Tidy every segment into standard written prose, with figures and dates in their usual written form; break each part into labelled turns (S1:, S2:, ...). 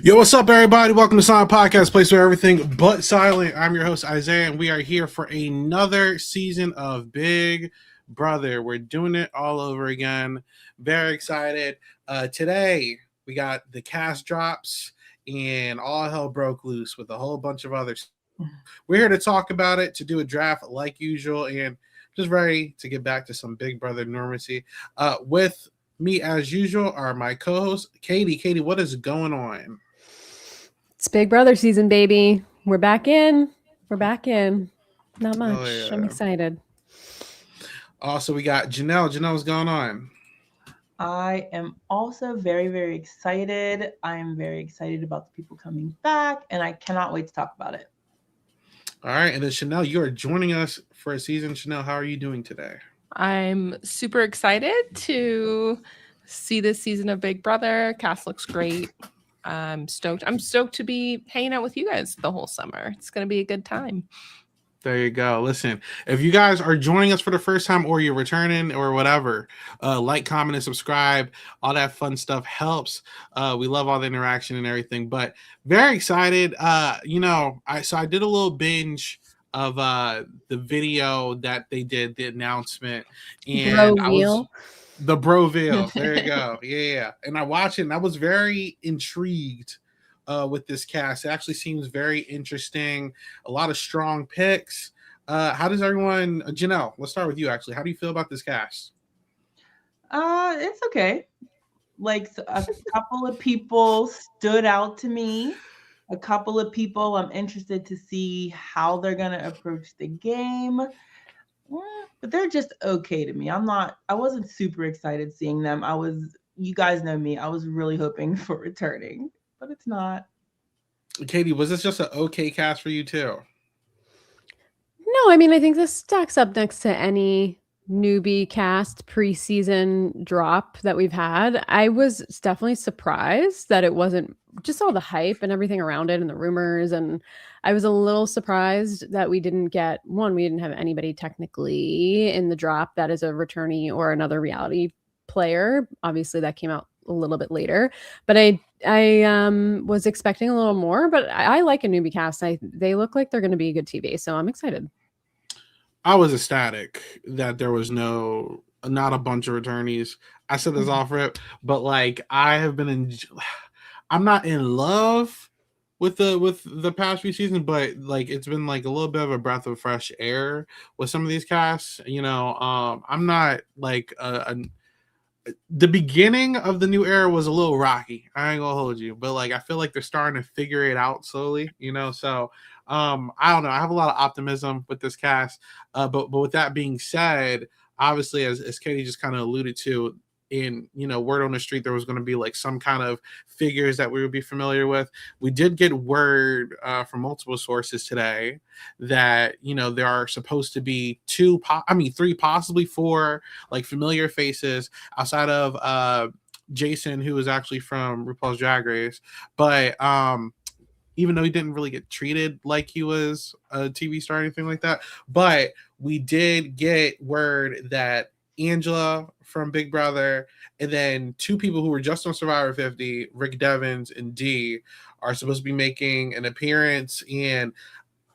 S1: Yo, what's up, everybody? Welcome to Silent Podcast, place where everything but silent. I'm your host, Isaiah, and we are here for another season of Big Brother. We're doing it all over again. Very excited. Today, we got the cast drops, and all hell broke loose with a whole bunch of others. We're here to talk about it, to do a draft like usual, and just ready to get back to some Big Brother normalcy. With me, as usual, are my co-hosts, Katie. Katie, what is going on?
S2: It's Big Brother season, baby. We're back in. Not much.
S1: Oh, yeah.
S2: I'm excited.
S1: Also, we got Janelle. Janelle, what's going on?
S3: I am also very, very excited. I am very excited about the people coming back, and I cannot wait to talk about it.
S1: All right. And then Chanelle, you are joining us for a season. Chanelle, how are you doing today?
S4: I'm super excited to see this season of Big Brother. Cast looks great. I'm stoked. I'm stoked to be hanging out with you guys the whole summer. It's going to be a good time.
S1: There you go. Listen, if you guys are joining us for the first time or you're returning or whatever, like, comment, and subscribe. All that fun stuff helps. We love all the interaction and everything, but very excited. I did a little binge of the video that they did, the announcement, and the Broville. There you go. Yeah. And I watched it and I was very intrigued with this cast. It actually seems very interesting. A lot of strong picks. How does everyone, Janelle, let's start with you actually. How do you feel about this cast?
S3: It's okay. Like a couple of people stood out to me. A couple of people I'm interested to see how they're going to approach the game. But they're just okay to me. I wasn't super excited seeing them. You guys know me. I was really hoping for returning, but it's not.
S1: Katie, was this just an okay cast for you too?
S2: No, I mean, I think this stacks up next to any newbie cast preseason drop that we've had. I was definitely surprised that it wasn't just all the hype and everything around it and the rumors. And I was a little surprised that we didn't have anybody technically in the drop that is a returnee or another reality player. Obviously that came out a little bit later, but I was expecting a little more, but I like a newbie cast. They look like they're going to be good TV. So I'm excited.
S1: I was ecstatic that there was not a bunch of returnees. I said this off rip, but like I'm not in love with the past few seasons, but like it's been like a little bit of a breath of fresh air with some of these casts. I'm not like the beginning of the new era was a little rocky. I ain't gonna hold you, but like I feel like they're starting to figure it out slowly. So I don't know. I have a lot of optimism with this cast. But with that being said, obviously, as Katie just kind of alluded to, in word on the street, there was going to be like some kind of figures that we would be familiar with. We did get word from multiple sources today that there are supposed to be three, possibly four like familiar faces outside of Jason, who is actually from RuPaul's Drag Race, but even though he didn't really get treated like he was a TV star or anything like that. But we did get word that Angela from Big Brother, and then two people who were just on Survivor 50, Rick Devens and Dee, are supposed to be making an appearance, and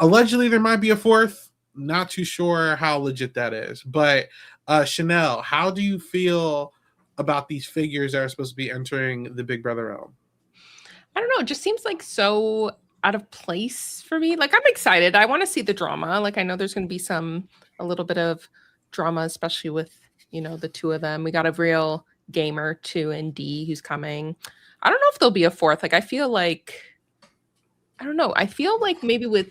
S1: allegedly there might be a fourth. Not too sure how legit that is. But Chanelle, how do you feel about these figures that are supposed to be entering the Big Brother realm?
S4: I don't know. It just seems like so out of place for me. Like, I'm excited. I want to see the drama. Like, I know there's going to be a little bit of drama, especially with, the two of them. We got a real gamer too in Dee who's coming. I don't know if there'll be a fourth. Like, I feel like maybe with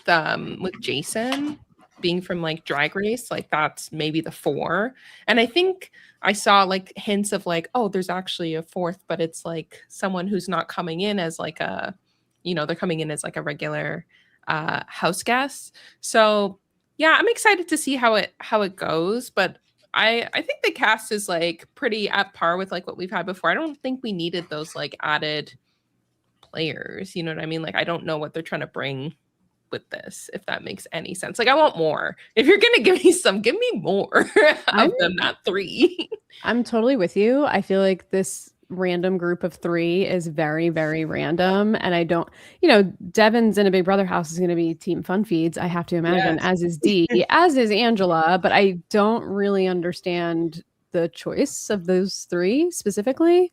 S4: Jason being from like Drag Race, like that's maybe the four. And I think I saw like hints of like, oh, there's actually a fourth, but it's like someone who's not coming in as like they're coming in as like a regular house guest. So yeah, I'm excited to see how it goes. But I think the cast is like pretty at par with like what we've had before. I don't think we needed those like added players. You know what I mean? Like, I don't know what they're trying to bring with this, if that makes any sense. Like, I want more. If you're gonna give me some, give me more of them, not three.
S2: I'm totally with you. I feel like this random group of 3 is very, very random. And I don't, Devin's in a Big Brother house is going to be Team Fun Feeds, I have to imagine,
S3: Yes.
S2: as is Dee, as is Angela. But I don't really understand the choice of those 3 specifically.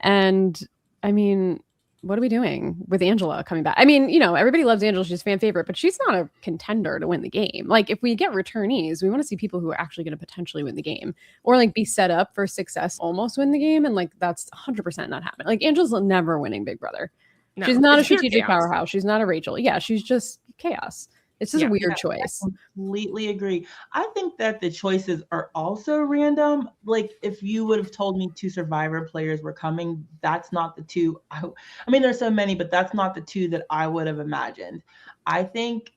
S2: And I mean, what are we doing with Angela coming back? I mean, everybody loves Angela. She's a fan favorite, but she's not a contender to win the game. Like, if we get returnees, we want to see people who are actually going to potentially win the game or like be set up for success, almost win the game. And like, that's 100% not happening. Like, Angela's never winning Big Brother.
S4: No,
S2: she's not a
S4: it's pure
S2: strategic
S4: chaos.
S2: powerhouse. She's not a Rachel. Yeah, she's just chaos. It's just a weird choice.
S3: I completely agree. I think that the choices are also random. Like, if you would have told me 2 Survivor players were coming, that's not the 2. I mean, there's so many, but that's not the 2 that I would have imagined. I think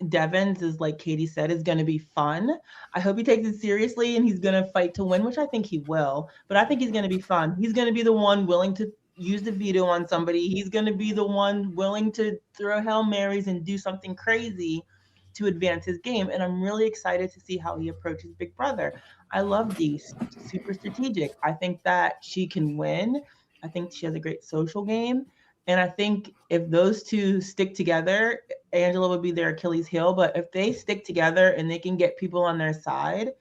S3: Devins is, like Katie said, is going to be fun. I hope he takes it seriously and he's going to fight to win, which I think he will. But I think he's going to be fun. He's going to be the one willing to use the veto on somebody. He's going to be the one willing to throw Hail Marys and do something crazy to advance his game. And I'm really excited to see how he approaches Big Brother. I love Dee, super strategic. I think that she can win. I think she has a great social game. And I think if those 2 stick together, Angela would be their Achilles heel. But if they stick together and they can get people on their side,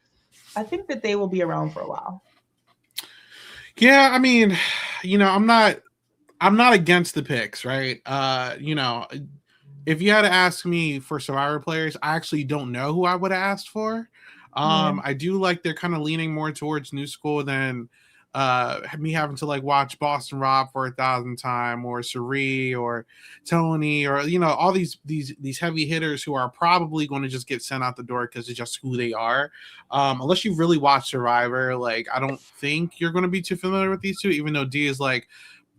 S3: I think that they will be around for a while.
S1: Yeah, I mean, I'm not against the picks, right? If you had to ask me for Survivor players, I actually don't know who I would have asked for. I do like they're kind of leaning more towards new school than me having to like watch Boston Rob for 1,000 times, or Sari or Tony, or all these heavy hitters who are probably going to just get sent out the door because it's just who they are. Unless you really watch Survivor, like I don't think you're going to be too familiar with these 2, even though Dee is like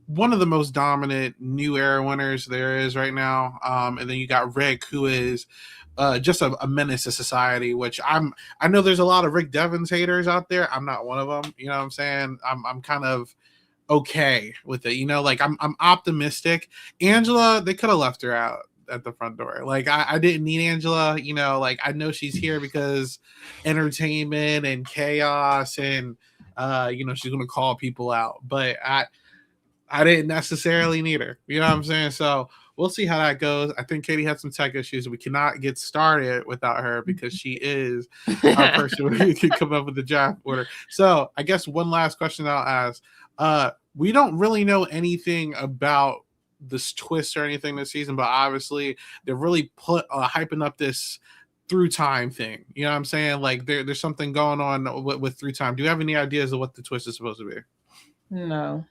S1: one of the most dominant new era winners there is right now. And then you got Rick, who is just a menace to society, which I know there's a lot of Rick Devens haters out there. I'm not one of them. You know what I'm saying? I'm kind of okay with it. Like I'm optimistic. Angela, they could have left her out at the front door. Like I didn't need Angela, like I know she's here because entertainment and chaos and she's going to call people out, but I didn't necessarily need her. You know what I'm saying? So we'll see how that goes. I think Katie had some tech issues. We cannot get started without her because she is our person who can come up with the draft order. So I guess one last question I'll ask. We don't really know anything about this twist or anything this season, but obviously they're really hyping up this through time thing. You know what I'm saying? Like there's something going on with through time. Do you have any ideas of what the twist is supposed to be?
S3: No.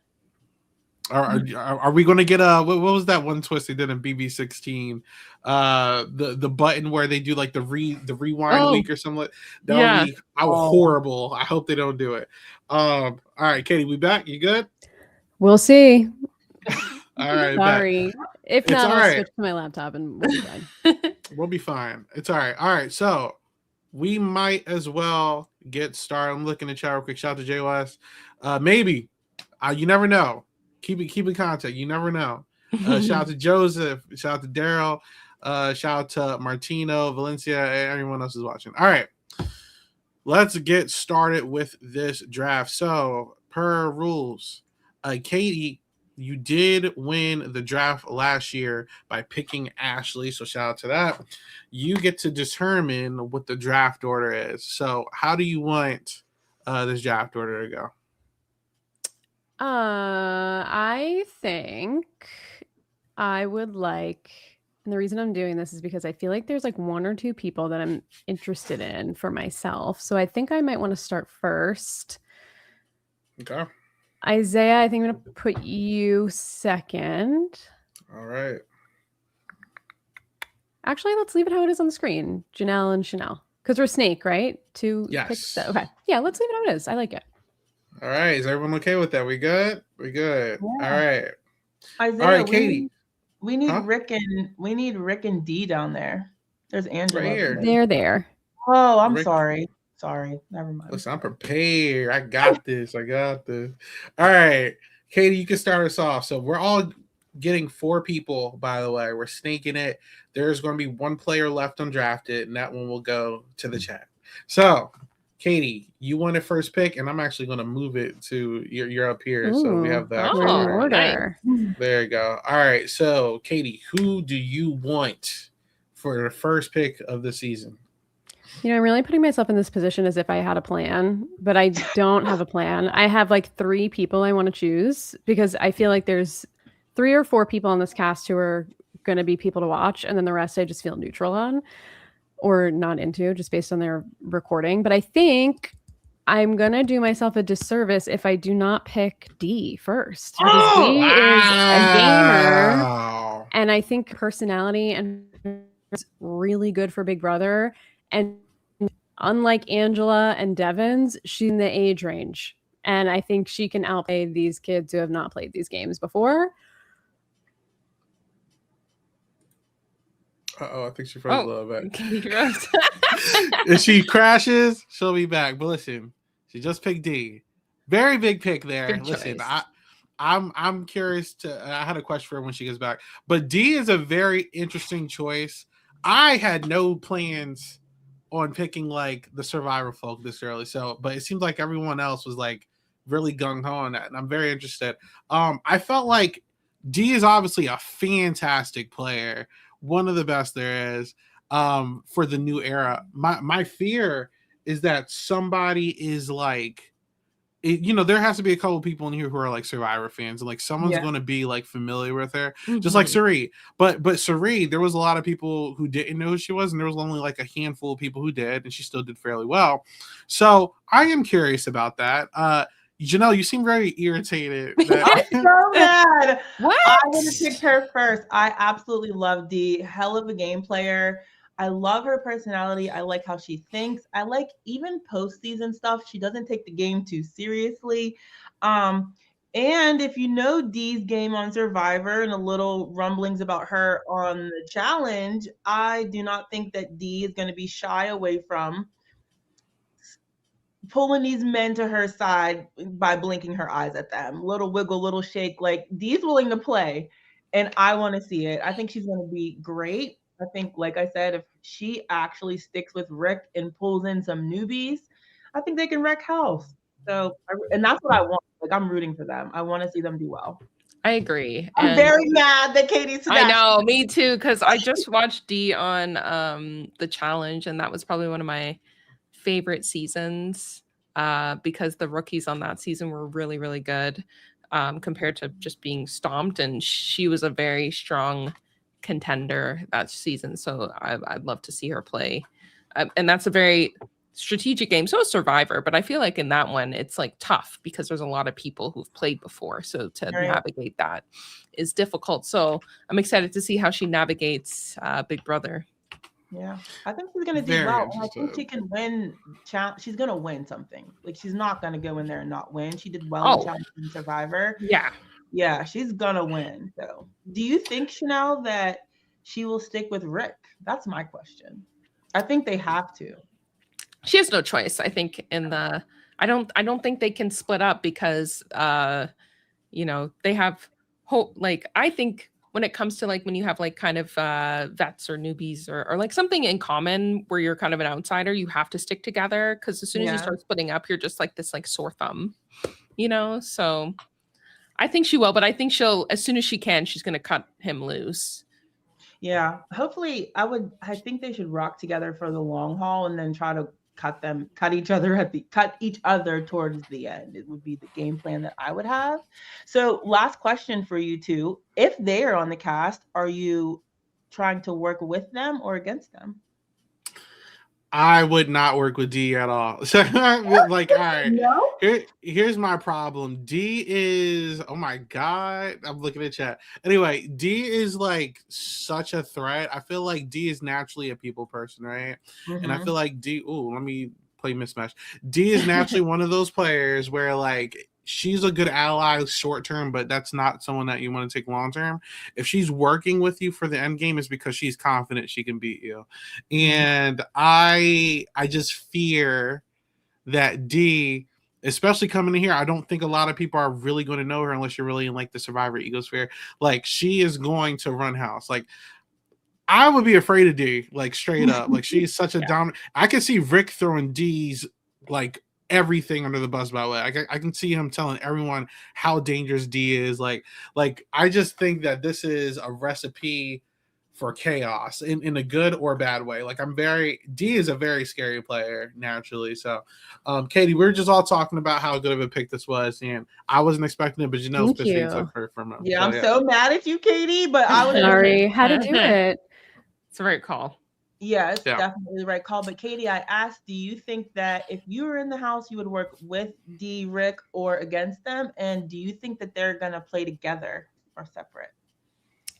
S1: Are we going to get what was that one twist they did in BB16? The button where they do like the rewind week or something. That would be horrible. I hope they don't do it. All right, Katie, we back? You good?
S2: We'll see.
S1: All right.
S2: Sorry.
S1: Back.
S2: If
S1: It's
S2: not,
S1: all
S2: I'll
S1: right.
S2: switch to my laptop and we'll be fine.
S1: We'll be fine. It's all right. All right. So we might as well get started. I'm looking at chat real quick. Shout out to Jay West. Maybe. You never know. Keep in contact. You never know. Shout out to Joseph. Shout out to Daryl. Shout out to Martino, Valencia, and everyone else is watching. All right. Let's get started with this draft. So, per rules, Katie, you did win the draft last year by picking Ashley. So, shout out to that. You get to determine what the draft order is. So, how do you want this draft order to go?
S2: I think I would like, and the reason I'm doing this is because I feel like there's like 1 or 2 people that I'm interested in for myself. So I think I might want to start first.
S1: Okay.
S2: Isaiah, I think I'm going to put you second.
S1: All right.
S2: Actually, let's leave it how it is on the screen. Janelle and Chanelle. Because we're Snake, right? 2
S1: Yes.
S2: picks. Okay. Yeah, let's leave it how it is. I like it.
S1: All right. Is everyone okay with that? We good? We good.
S3: Yeah.
S1: All right.
S3: Isaiah,
S1: All right, Katie.
S3: We need
S1: Huh?
S3: Rick and Dee down there. There's Angela.
S1: Right here.
S2: They're there.
S3: Oh, I'm
S1: Rick-
S3: sorry. Never mind.
S1: Listen, I'm prepared. I got this. All right. Katie, you can start us off. So we're all getting 4 people, by the way. We're sneaking it. There's going to be 1 player left undrafted, and that one will go to the chat. So, Katie, you wanted first pick, and I'm actually going to move it to you're up here, so we have the
S2: We're
S1: actual
S2: in
S4: Oh,
S2: order.
S1: There you go. All right, so Katie, who do you want for the first pick of the season?
S2: I'm really putting myself in this position as if I had a plan, but I don't have a plan. I have like 3 people I want to choose because I feel like there's 3 or 4 people on this cast who are going to be people to watch, and then the rest I just feel neutral on or not into just based on their recording. But I think I'm going to do myself a disservice if I do not pick D first. Because D is a gamer,
S1: Wow.
S2: and I think personality and is really good for Big Brother. And unlike Angela and Devon's, she's in the age range. And I think she can outplay these kids who have not played these games before.
S1: Uh-oh, I think she froze a little bit.
S4: Katie Rose.
S1: If she crashes, she'll be back. But listen, she just picked D. Very big pick there.
S4: Good
S1: Listen,
S4: choice.
S1: I'm curious to. I had a question for her when she gets back. But D is a very interesting choice. I had no plans on picking like the Survivor folk this early, but it seems like everyone else was like really gung ho on that, and I'm very interested. I felt like D is obviously a fantastic player, one of the best there is for the new era. My fear is that somebody is like, there has to be a couple people in here who are like Survivor fans, and like someone's going to be like familiar with her, just like Sari. But Sari, there was a lot of people who didn't know who she was, and there was only like a handful of people who did, and she still did fairly well. So I am curious about that. Janelle, you seem very irritated.
S3: I'm so mad.
S4: What?
S3: I would have picked her first. I absolutely love Dee. Hell of a game player. I love her personality. I like how she thinks. I like even postseason stuff. She doesn't take the game too seriously. And if you know Dee's game on Survivor and a little rumblings about her on the challenge, I do not think that Dee is going to be shy away from pulling these men to her side by blinking her eyes at them. Little wiggle, little shake. Like, Dee's willing to play, and I want to see it. I think she's going to be great. I think, like I said, if she actually sticks with Rick and pulls in some newbies, I think they can wreck house. So, and that's what I want. Like, I'm rooting for them. I want to see them do well.
S4: I agree.
S3: I'm very mad that Katie's
S4: I know, me too, because I just watched Dee on the challenge, and that was probably one of my favorite seasons because the rookies on that season were really, really good compared to just being stomped, and she was a very strong contender that season. So I'd love to see her play, and that's a very strategic game. So is Survivor, but I feel like in that one it's like tough because there's a lot of people who've played before, so to navigate that is difficult. So I'm excited to see how she navigates Big Brother.
S3: Yeah, I think she's gonna do well. I think she can win. She's gonna win something. Like, she's not gonna go in there and not win. She did well in Challenge and Survivor. Yeah, she's gonna win. So, do you think, Chanelle, that she will stick with Rick? That's my question. I think they have to.
S4: She has no choice. I think I don't think they can split up because they have hope. Like, I think when it comes to like when you have like kind of vets or newbies or like something in common where you're kind of an outsider, you have to stick together, because as soon as you start splitting up, you're just like this like sore thumb, So I think she will, but I think she'll, as soon as she can, she's going to cut him loose.
S3: Yeah, hopefully. I think they should rock together for the long haul and then try to cut each other towards the end. It would be the game plan that I would have. So, last question for you two. If they are on the cast, are you trying to work with them or against them?
S1: I would not work with D at all. So, like, all right,
S3: no?
S1: Here's my problem. D is, oh my God, I'm looking at chat. Anyway, D is like such a threat. I feel like D is naturally a people person, right? Mm-hmm. And I feel like D, let me play mismatch. D is naturally one of those players where like she's a good ally short term, but that's not someone that you want to take long term. If she's working with you for the end game, it's because she's confident she can beat you. And I just fear that D, especially coming in here, I don't think a lot of people are really going to know her unless you're really in like the Survivor egosphere. Like, she is going to run house. Like, I would be afraid of D, like straight up. Like, she's such a dominant. I could see Rick throwing D's like everything under the bus by the way. I can see him telling everyone how dangerous D is. Like I just think that this is a recipe for chaos in a good or bad way. Like D is a very scary player naturally. So Katie, we were just all talking about how good of a pick this was, and I wasn't expecting it, but Janelle officially took her from him.
S3: Yeah, I'm so mad at you, Katie, but I was
S2: sorry how to do it.
S4: It's a right call.
S3: Yeah, it's definitely the right call. But Katie, I asked, do you think that if you were in the house, you would work with D, Rick, or against them? And do you think that they're going to play together or separate?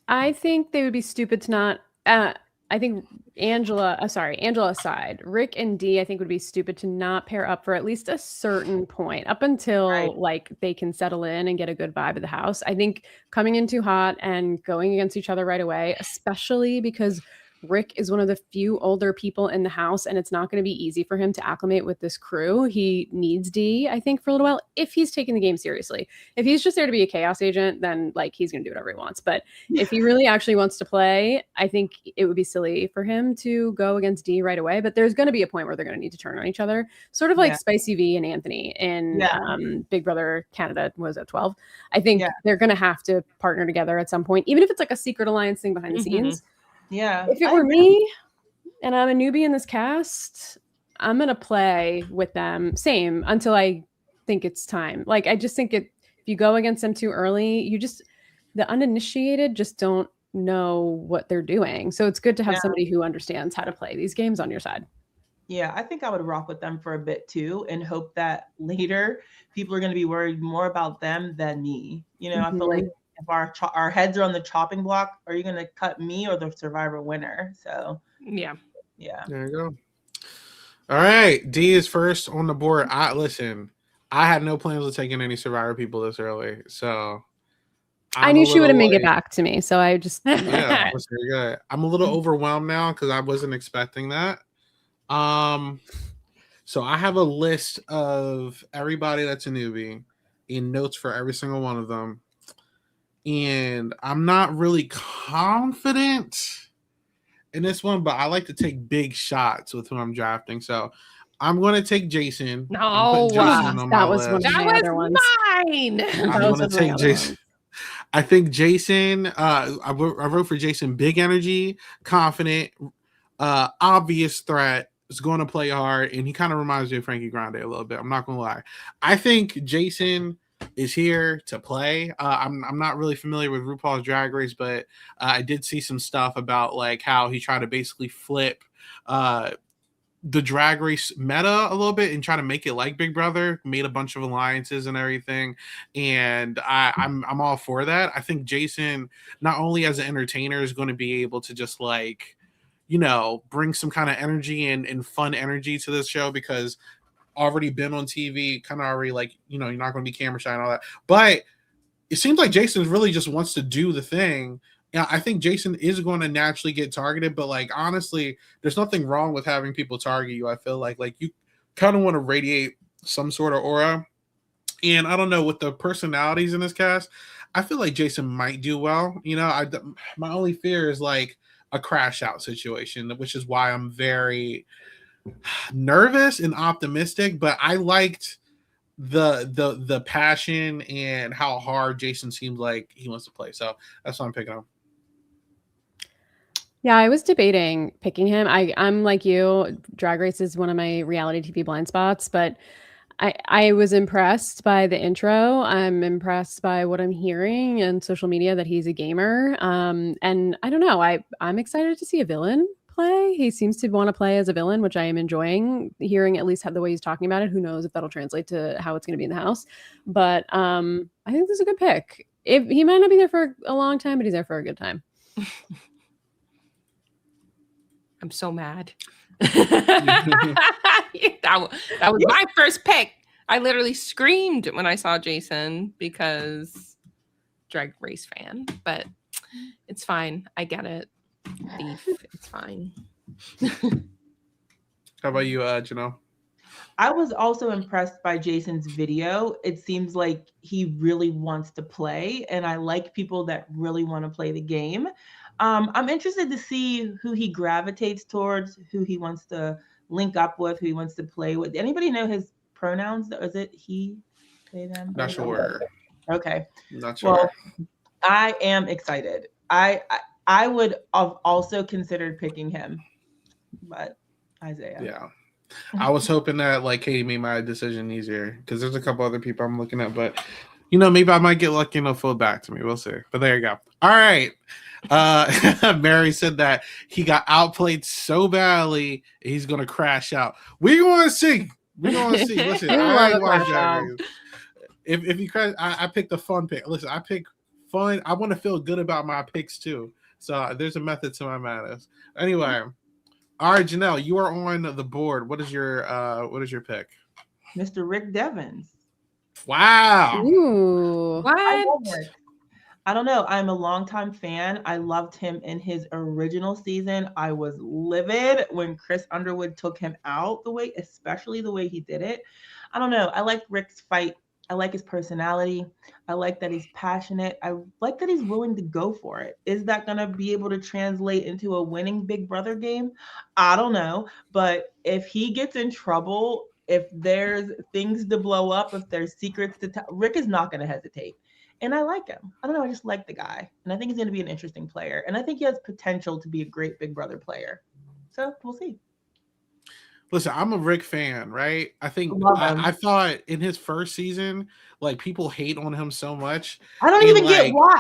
S2: I think they would be stupid to not. I think Angela aside, Rick and D, I think would be stupid to not pair up for at least a certain point up until like they can settle in and get a good vibe of the house. I think coming in too hot and going against each other right away, especially because Rick is one of the few older people in the house, and it's not going to be easy for him to acclimate with this crew. He needs D, I think, for a little while, if he's taking the game seriously. If he's just there to be a chaos agent, then like he's going to do whatever he wants. But if he really actually wants to play, I think it would be silly for him to go against D right away. But there's going to be a point where they're going to need to turn on each other, sort of like Spicy V and Anthony in Big Brother Canada was at 12. I think they're going to have to partner together at some point, even if it's like a secret alliance thing behind the scenes.
S3: Yeah.
S2: If it were me and I'm a newbie in this cast, I'm going to play with them same until I think it's time. Like, I just think if you go against them too early, the uninitiated just don't know what they're doing. So it's good to have somebody who understands how to play these games on your side.
S3: Yeah, I think I would rock with them for a bit too and hope that later people are going to be worried more about them than me. You know, I feel like if our heads are on the chopping block, are you going to cut me or the survivor winner? So
S4: yeah.
S1: There you go. All right, D is first on the board. I had no plans of taking any survivor people this early, so
S2: I knew she wouldn't make it back to me, so I just
S1: yeah, that's very good. I'm a little overwhelmed now because I wasn't expecting that. So I have a list of everybody that's a newbie in notes for every single one of them. And I'm not really confident in this one, but I like to take big shots with who I'm drafting. So I'm going to take Jason.
S4: No,
S2: that was one of the other ones.
S4: Mine.
S1: I'm going to take Jason. I think Jason, I wrote for Jason, big energy, confident, obvious threat, is going to play hard, and he kind of reminds me of Frankie Grande a little bit. I'm not going to lie. I think Jason is here to play. I'm not really familiar with RuPaul's Drag Race, but I did see some stuff about like how he tried to basically flip the Drag Race meta a little bit and try to make it like Big Brother. Made a bunch of alliances and everything, and I'm all for that. I think Jason, not only as an entertainer, is going to be able to just like, you know, bring some kind of energy and fun energy to this show because already been on TV, kind of already like, you know, you're not going to be camera shy and all that. But it seems like Jason really just wants to do the thing. Yeah, I think Jason is going to naturally get targeted, but like honestly, there's nothing wrong with having people target you. I feel like you kind of want to radiate some sort of aura. And I don't know, with the personalities in this cast, I feel like Jason might do well. You know, my only fear is like a crash out situation, which is why I'm very nervous and optimistic, but I liked the passion and how hard Jason seems like he wants to play. So that's what I'm picking up.
S2: Yeah, I was debating picking him. I'm like you. Drag Race is one of my reality TV blind spots, but I was impressed by the intro. I'm impressed by what I'm hearing in social media that he's a gamer. And I don't know. I'm excited to see a villain play. He seems to want to play as a villain, which I am enjoying hearing, at least the way he's talking about it. Who knows if that'll translate to how it's going to be in the house. But I think this is a good pick. If he might not be there for a long time, but he's there for a good time.
S4: I'm so mad. that was my first pick. I literally screamed when I saw Jason because Drag Race fan, but it's fine. I get it. Beef, it's fine.
S1: How about you, Janelle?
S3: I was also impressed by Jason's video. It seems like he really wants to play, and I like people that really want to play the game. I'm interested to see who he gravitates towards, who he wants to link up with, who he wants to play with. Anybody know his pronouns? Is it he, they, them?
S1: Not sure.
S3: Okay.
S1: Not sure.
S3: Well, I am excited. I would have also considered picking him, but Isaiah.
S1: Yeah. I was hoping that like Katie made my decision easier because there's a couple other people I'm looking at, but maybe I might get lucky and they'll fold back to me. We'll see. But there you go. All right. Mary said that he got outplayed so badly he's gonna crash out. We're gonna see. Listen, I ain't watched that game. If you crash, I picked a fun pick. Listen, I pick fun. I want to feel good about my picks too. So there's a method to my madness. Anyway. All right, Janelle, you are on the board. What is your pick?
S3: Mr. Rick Devens.
S1: Wow.
S2: Ooh.
S4: What?
S3: I don't know. I'm a longtime fan. I loved him in his original season. I was livid when Chris Underwood took him out, especially the way he did it. I don't know. I like Rick's fight. I like his personality. I like that he's passionate. I like that he's willing to go for it. Is that going to be able to translate into a winning Big Brother game? I don't know. But if he gets in trouble, if there's things to blow up, if there's secrets to tell, Rick is not going to hesitate. And I like him. I don't know. I just like the guy. And I think he's going to be an interesting player. And I think he has potential to be a great Big Brother player. So we'll see.
S1: Listen, I'm a Rick fan, right? I think I thought in his first season, like people hate on him so much.
S3: I don't even get why.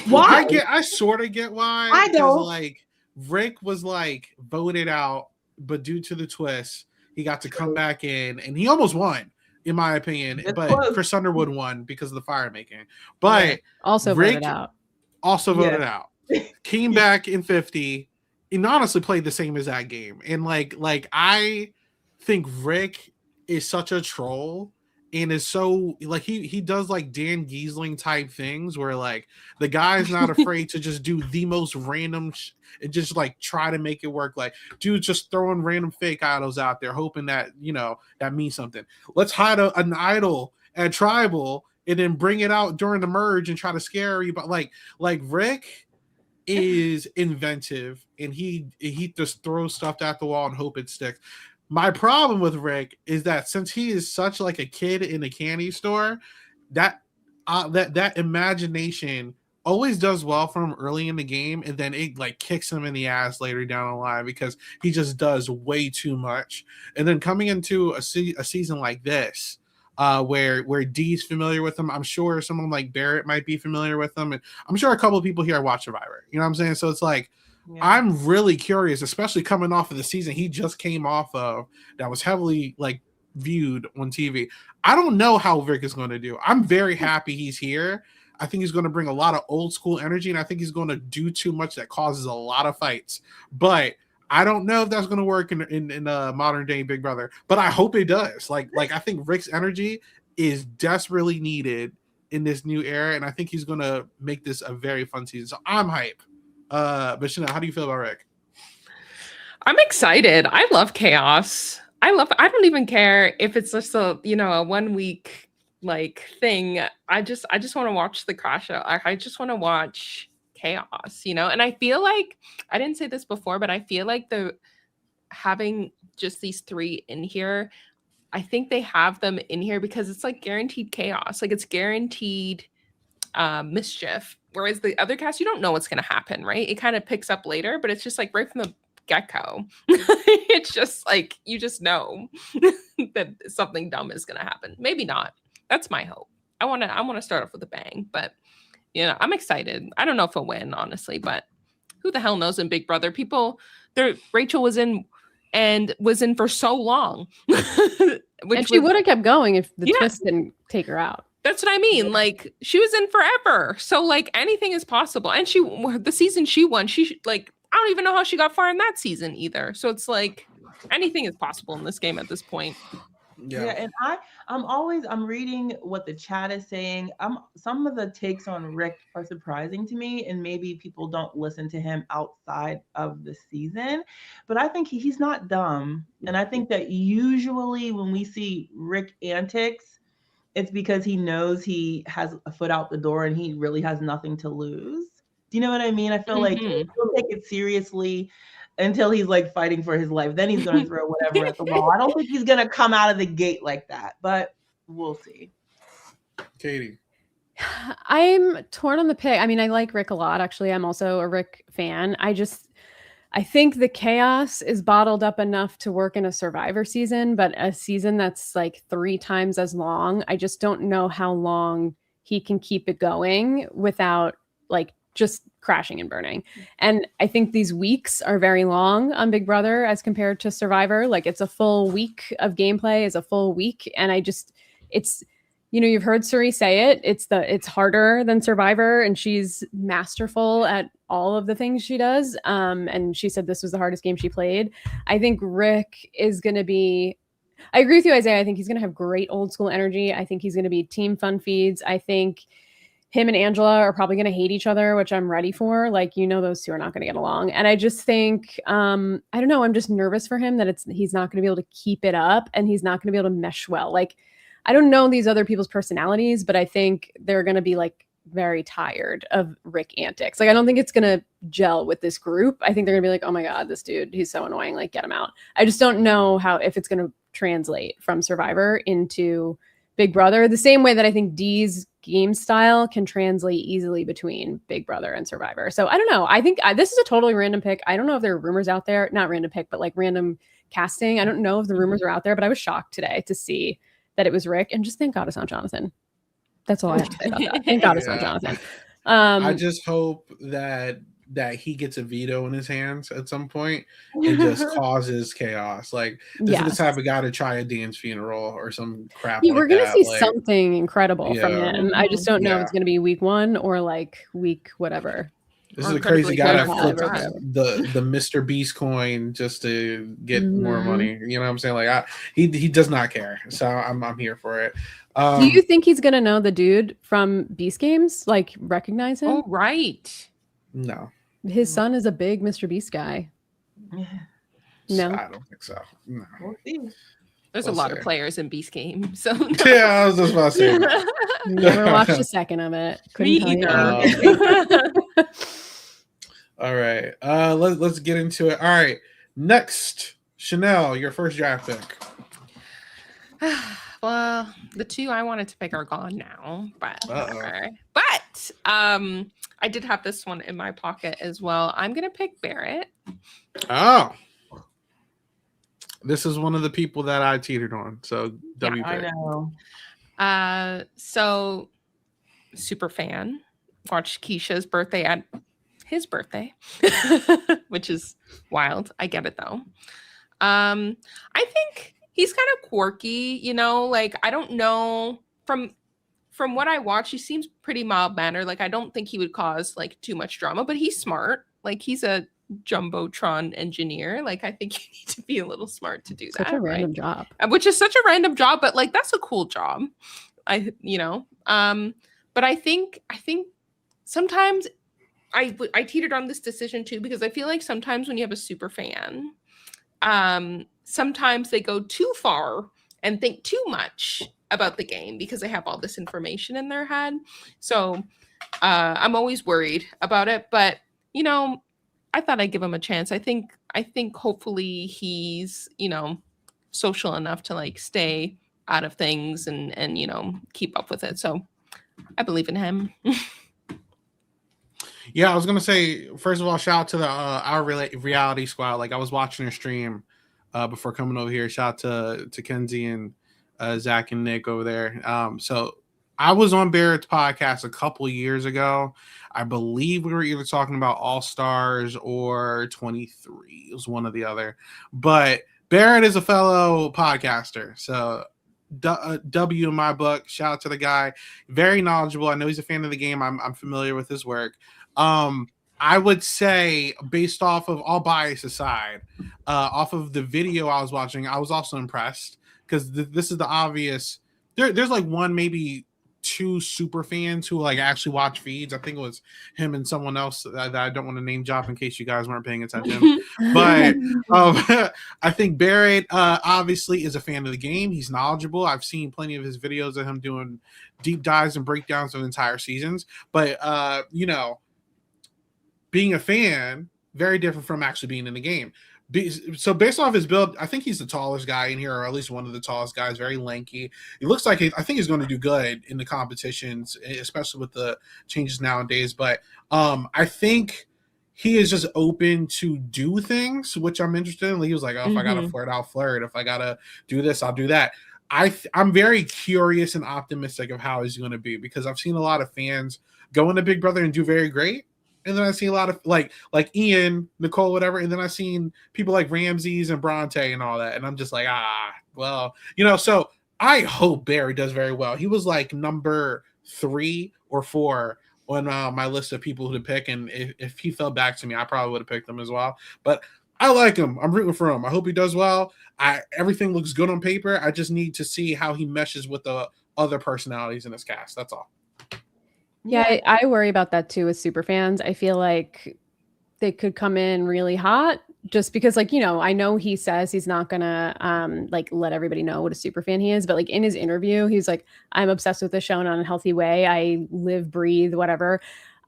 S3: Why?
S1: I sort of get why.
S3: I don't.
S1: Like Rick was like voted out, but due to the twist, he got to come back in, and he almost won, in my opinion.
S3: It's
S1: but
S3: close.
S1: Chris Underwood won because of the fire making. But
S2: also
S1: Rick
S2: voted out.
S1: Also voted out. Came back in 50. And honestly played the same as that game. And like I think Rick is such a troll and is so like he does like Dan Giesling type things where like the guy's not afraid to just do the most random and just like try to make it work. Like dude just throwing random fake idols out there hoping that that means something. Let's hide an idol at Tribal and then bring it out during the merge and try to scare you. But like Rick is inventive and he just throws stuff at the wall and hope it sticks. My problem with Rick is that since he is such like a kid in a candy store, that imagination always does well for him early in the game, and then it like kicks him in the ass later down the line because he just does way too much. And then coming into a season like this, where Dee's familiar with him. I'm sure someone like Barrett might be familiar with him. And I'm sure a couple of people here watch Survivor. You know what I'm saying? So it's like, I'm really curious, especially coming off of the season he just came off of that was heavily like viewed on TV. I don't know how Rick is going to do. I'm very happy he's here. I think he's going to bring a lot of old school energy, and I think he's going to do too much that causes a lot of fights. But I don't know if that's going to work in modern day Big Brother, but I hope it does. Like I think Rick's energy is desperately needed in this new era, and I think he's going to make this a very fun season. So I'm hype. But Chanelle, how do you feel about Rick?
S4: I'm excited. I love chaos. I don't even care if it's just a 1 week like thing. I just want to watch the crash out. I just want to watch chaos, and I feel like I didn't say this before, but I feel like having just these three in here, I think they have them in here because it's like guaranteed chaos, like it's guaranteed mischief, whereas the other cast, you don't know what's going to happen, right? It kind of picks up later, but it's just like right from the get-go. It's just like you just know that something dumb is going to happen. Maybe not. That's my hope. I want to start off with a bang, but I'm excited. I don't know if I'll win, honestly, but who the hell knows in Big Brother? Rachel was in for so long.
S2: And she would have kept going if the twist didn't take her out.
S4: That's what I mean. Like she was in forever. So like anything is possible. And the season she won, I don't even know how she got far in that season either. So it's like anything is possible in this game at this point.
S3: Yeah, and I'm reading what the chat is saying. Some of the takes on Rick are surprising to me, and maybe people don't listen to him outside of the season. But I think he's not dumb, and I think that usually when we see Rick antics, it's because he knows he has a foot out the door and he really has nothing to lose. Do you know what I mean? I feel like he'll take it seriously. until he's like fighting for his life. Then he's gonna throw whatever at the wall. I don't think he's gonna come out of the gate like that, but we'll see.
S1: Katie.
S2: I'm torn on the pick. I mean, I like Rick a lot. Actually, I'm also a Rick fan. I think the chaos is bottled up enough to work in a Survivor season, but a season that's like 3 times as long, I just don't know how long he can keep it going without like just crashing and burning. And I think these weeks are very long on Big Brother as compared to Survivor. Like it's a full week of gameplay is a full week. And it's, you've heard Suri say it. It's harder than Survivor, and she's masterful at all of the things she does. And she said this was the hardest game she played. I think Rick is going to be, I agree with you, Isaiah. I think he's going to have great old school energy. I think he's going to be team fun feeds. I think him and Angela are probably going to hate each other, which I'm ready for. Like, those two are not going to get along. And I just think, I don't know, I'm just nervous for him that he's not going to be able to keep it up, and he's not going to be able to mesh well. Like, I don't know these other people's personalities, but I think they're going to be like very tired of Rick antics. Like, I don't think it's going to gel with this group. I think they're going to be like, oh my God, this dude, he's so annoying. Like, get him out. I just don't know if it's going to translate from Survivor into Big Brother, the same way that I think Dee's game style can translate easily between Big Brother and Survivor. So I don't know. I think this is a totally random pick. I don't know if there are rumors out there, not random pick, but like random casting. I don't know if the rumors are out there, but I was shocked today to see that it was Rick, and just thank God it's not Jonathan. That's all I have to say about that. Thank God it's not Jonathan.
S1: I just hope that he gets a veto in his hands at some point and just causes chaos. Like, this is the type of guy to try a Dan's funeral or some crap.
S2: Yeah,
S1: like
S2: we're gonna
S1: that.
S2: see something incredible from
S1: Yeah.
S2: him. I just don't know if it's gonna be week 1 or like week whatever.
S1: This
S4: Or
S1: is a crazy guy that flipped
S2: whatever.
S1: the Mr. Beast coin just to get more
S2: Mhm.
S1: money. You know what I'm saying? Like, he does not care. So I'm here for it.
S2: Do you think he's gonna know the dude from Beast Games? Like, recognize him?
S4: Oh, right.
S1: No.
S2: His son is a big Mr. Beast guy. No.
S1: I don't think so. No.
S3: We'll see.
S4: There's
S1: We'll
S4: a lot
S1: see.
S4: of players in Beast Game. So
S1: Yeah, I was just about to say that.
S2: Never watched a second of it.
S4: Me
S2: Couldn't tell
S4: either.
S2: you.
S1: All right. Let's get into it. All right. Next, Chanelle, your first draft pick.
S4: Well, the 2 I wanted to pick are gone now, but
S1: Uh-oh.
S4: whatever. But I did have this one in my pocket as well. I'm gonna pick Barrett.
S1: Oh. This is one of the people that I teetered on. So W
S3: I
S1: pick.
S3: know.
S4: So super fan. Watched Keisha's birthday at his birthday, which is wild. I get it though. I think he's kind of quirky, like I don't know from what I watch, he seems pretty mild mannered. Like I don't think he would cause like too much drama, but he's smart. Like he's a Jumbotron engineer. Like I think you need to be a little smart to do
S2: Such
S4: that.
S2: a random
S4: right?
S2: job.
S4: Which is such a random job, but like that's a cool job. But I think sometimes I teetered on this decision too, because I feel like sometimes when you have a super fan, sometimes they go too far and think too much about the game because they have all this information in their head. So I'm always worried about it, but I thought I'd give him a chance. I think hopefully he's, social enough to like stay out of things and keep up with it. So I believe in him.
S1: Yeah, I was gonna say, first of all, shout out to the our reality squad. Like I was watching their stream before coming over here. Shout out to Kenzie and Zach and Nick over there. So I was on Barrett's podcast a couple years ago. I believe we were either talking about All Stars or 23. It was one or the other. But Barrett is a fellow podcaster, so W in my book. Shout out to the guy, very knowledgeable. I know he's a fan of the game. I'm familiar with his work. I would say, based off of all bias aside, off of the video I was watching, I was also impressed because this is the obvious. There's like one, maybe two super fans who like actually watch feeds. I think it was him and someone else that I don't want to name drop in case you guys weren't paying attention. But I think Barrett obviously is a fan of the game. He's knowledgeable. I've seen plenty of his videos of him doing deep dives and breakdowns of entire seasons. But being a fan very different from actually being in the game. So based off his build, I think he's the tallest guy in here, or at least one of the tallest guys. Very lanky. He looks like I think he's going to do good in the competitions, especially with the changes nowadays. But I think he is just open to do things, which I'm interested in. He was like, "Oh, if I gotta flirt, I'll flirt. If I gotta do this, I'll do that." I'm very curious and optimistic of how he's going to be, because I've seen a lot of fans go into Big Brother and do very great. And then I've seen a lot of like Ian, Nicole, whatever. And then I've seen people like Ramses and Bronte and all that. And I'm just like, well, so I hope Barry does very well. He was like number 3 or 4 on my list of people to pick. And if he fell back to me, I probably would have picked him as well. But I like him. I'm rooting for him. I hope he does well. Everything looks good on paper. I just need to see how he meshes with the other personalities in his cast. That's all.
S2: Yeah, I worry about that too with super fans. I feel like they could come in really hot just because, like, I know he says he's not gonna like let everybody know what a super fan he is, but like in his interview, he's like, I'm obsessed with the show in an unhealthy way. I live, breathe, whatever.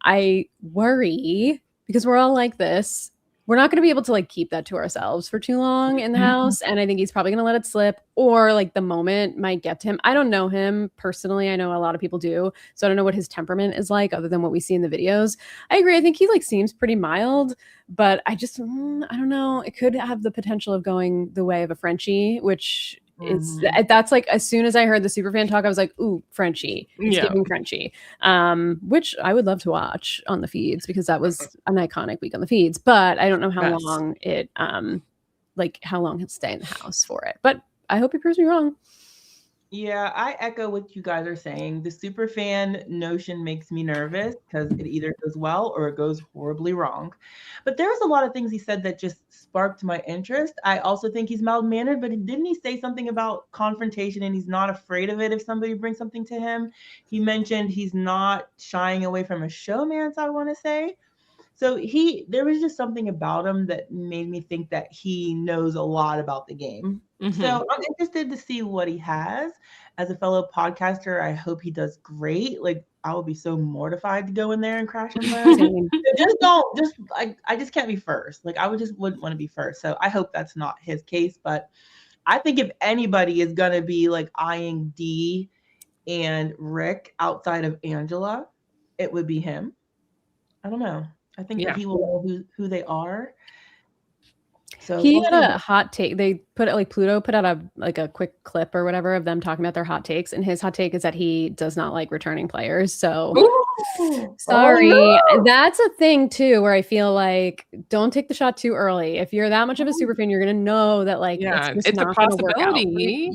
S2: I worry because we're all like this. We're not going to be able to like keep that to ourselves for too long in the house. And I think he's probably going to let it slip, or like the moment might get to him. I don't know him personally. I know a lot of people do. So I don't know what his temperament is like other than what we see in the videos. I agree. I think he like seems pretty mild, but I just, I don't know. It could have the potential of going the way of a Frenchie, which that's like, as soon as I heard the superfan talk, I was like, ooh, Frenchie. It's giving Frenchie. Which I would love to watch on the feeds, because that was an iconic week on the feeds. But I don't know how long it how long he'll stay in the house for it. But I hope he proves me wrong.
S3: Yeah, I echo what you guys are saying. The super fan notion makes me nervous because it either goes well or it goes horribly wrong. But there's a lot of things he said that just sparked my interest. I also think he's mild-mannered, but didn't he say something about confrontation and he's not afraid of it if somebody brings something to him? He mentioned he's not shying away from a showmance, I want to say. So there was just something about him that made me think that he knows a lot about the game. So I'm interested to see what he has. As a fellow podcaster, I hope he does great. Like, I would be so mortified to go in there and crash and burn. I just can't be first. Like, wouldn't want to be first. So I hope that's not his case. But I think if anybody is going to be like eyeing Dee and Rick outside of Angela, it would be him. I don't know. I think that he will know who they are. So
S2: he had a hot take. They put it like Pluto put out a quick clip or whatever of them talking about their hot takes, and his hot take is that he does not like returning players. So sorry, that's a thing too, where I feel like don't take the shot too early. If you're that much of a super fan, you're gonna know that like it's
S4: a possibility.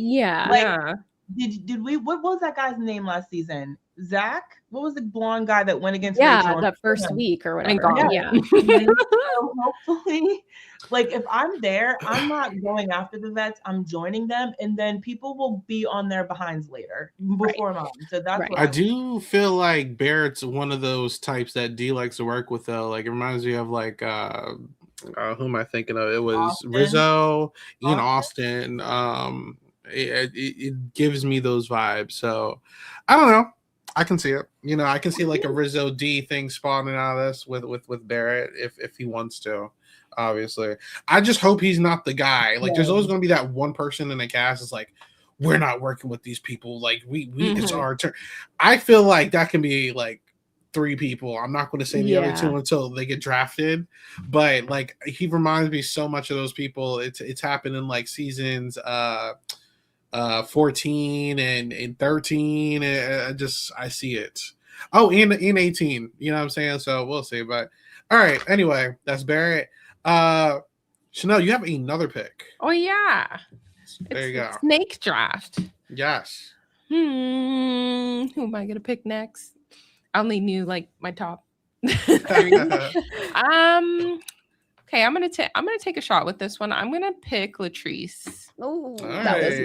S3: Did we? What was that guy's name last season? Zach? What was the blonde guy that went against Rachel?
S2: That first week or whatever.
S3: So hopefully, like if I'm there, I'm not going after the vets. I'm joining them, and then people will be on their behinds later before mine. So that's what
S1: I do feel like Barrett's one of those types that Dee likes to work with, though. Like it reminds me of like who am I thinking of? It was Rizzo, Ian Austin. It gives me those vibes. So I don't know. I can see it. I can see like a Rizzo D thing spawning out of this with Barrett if he wants to. Obviously, I just hope he's not the guy. Like, there's always going to be that one person in the cast is like, we're not working with these people. Like, we it's our turn. I feel like that can be like 3 people. I'm not going to say the other 2 until they get drafted. But like, he reminds me so much of those people. It's happened in like seasons 14 and 13. I see it. Oh, in 18. You know what I'm saying? So we'll see. But all right. Anyway, that's Barrett. Chanelle, you have another pick.
S4: Oh yeah.
S1: There you go.
S4: Snake draft.
S1: Yes.
S4: Who am I gonna pick next? I only knew like my top 3. Okay, I'm gonna take a shot with this one. I'm gonna pick Latrice.
S2: Oh, that was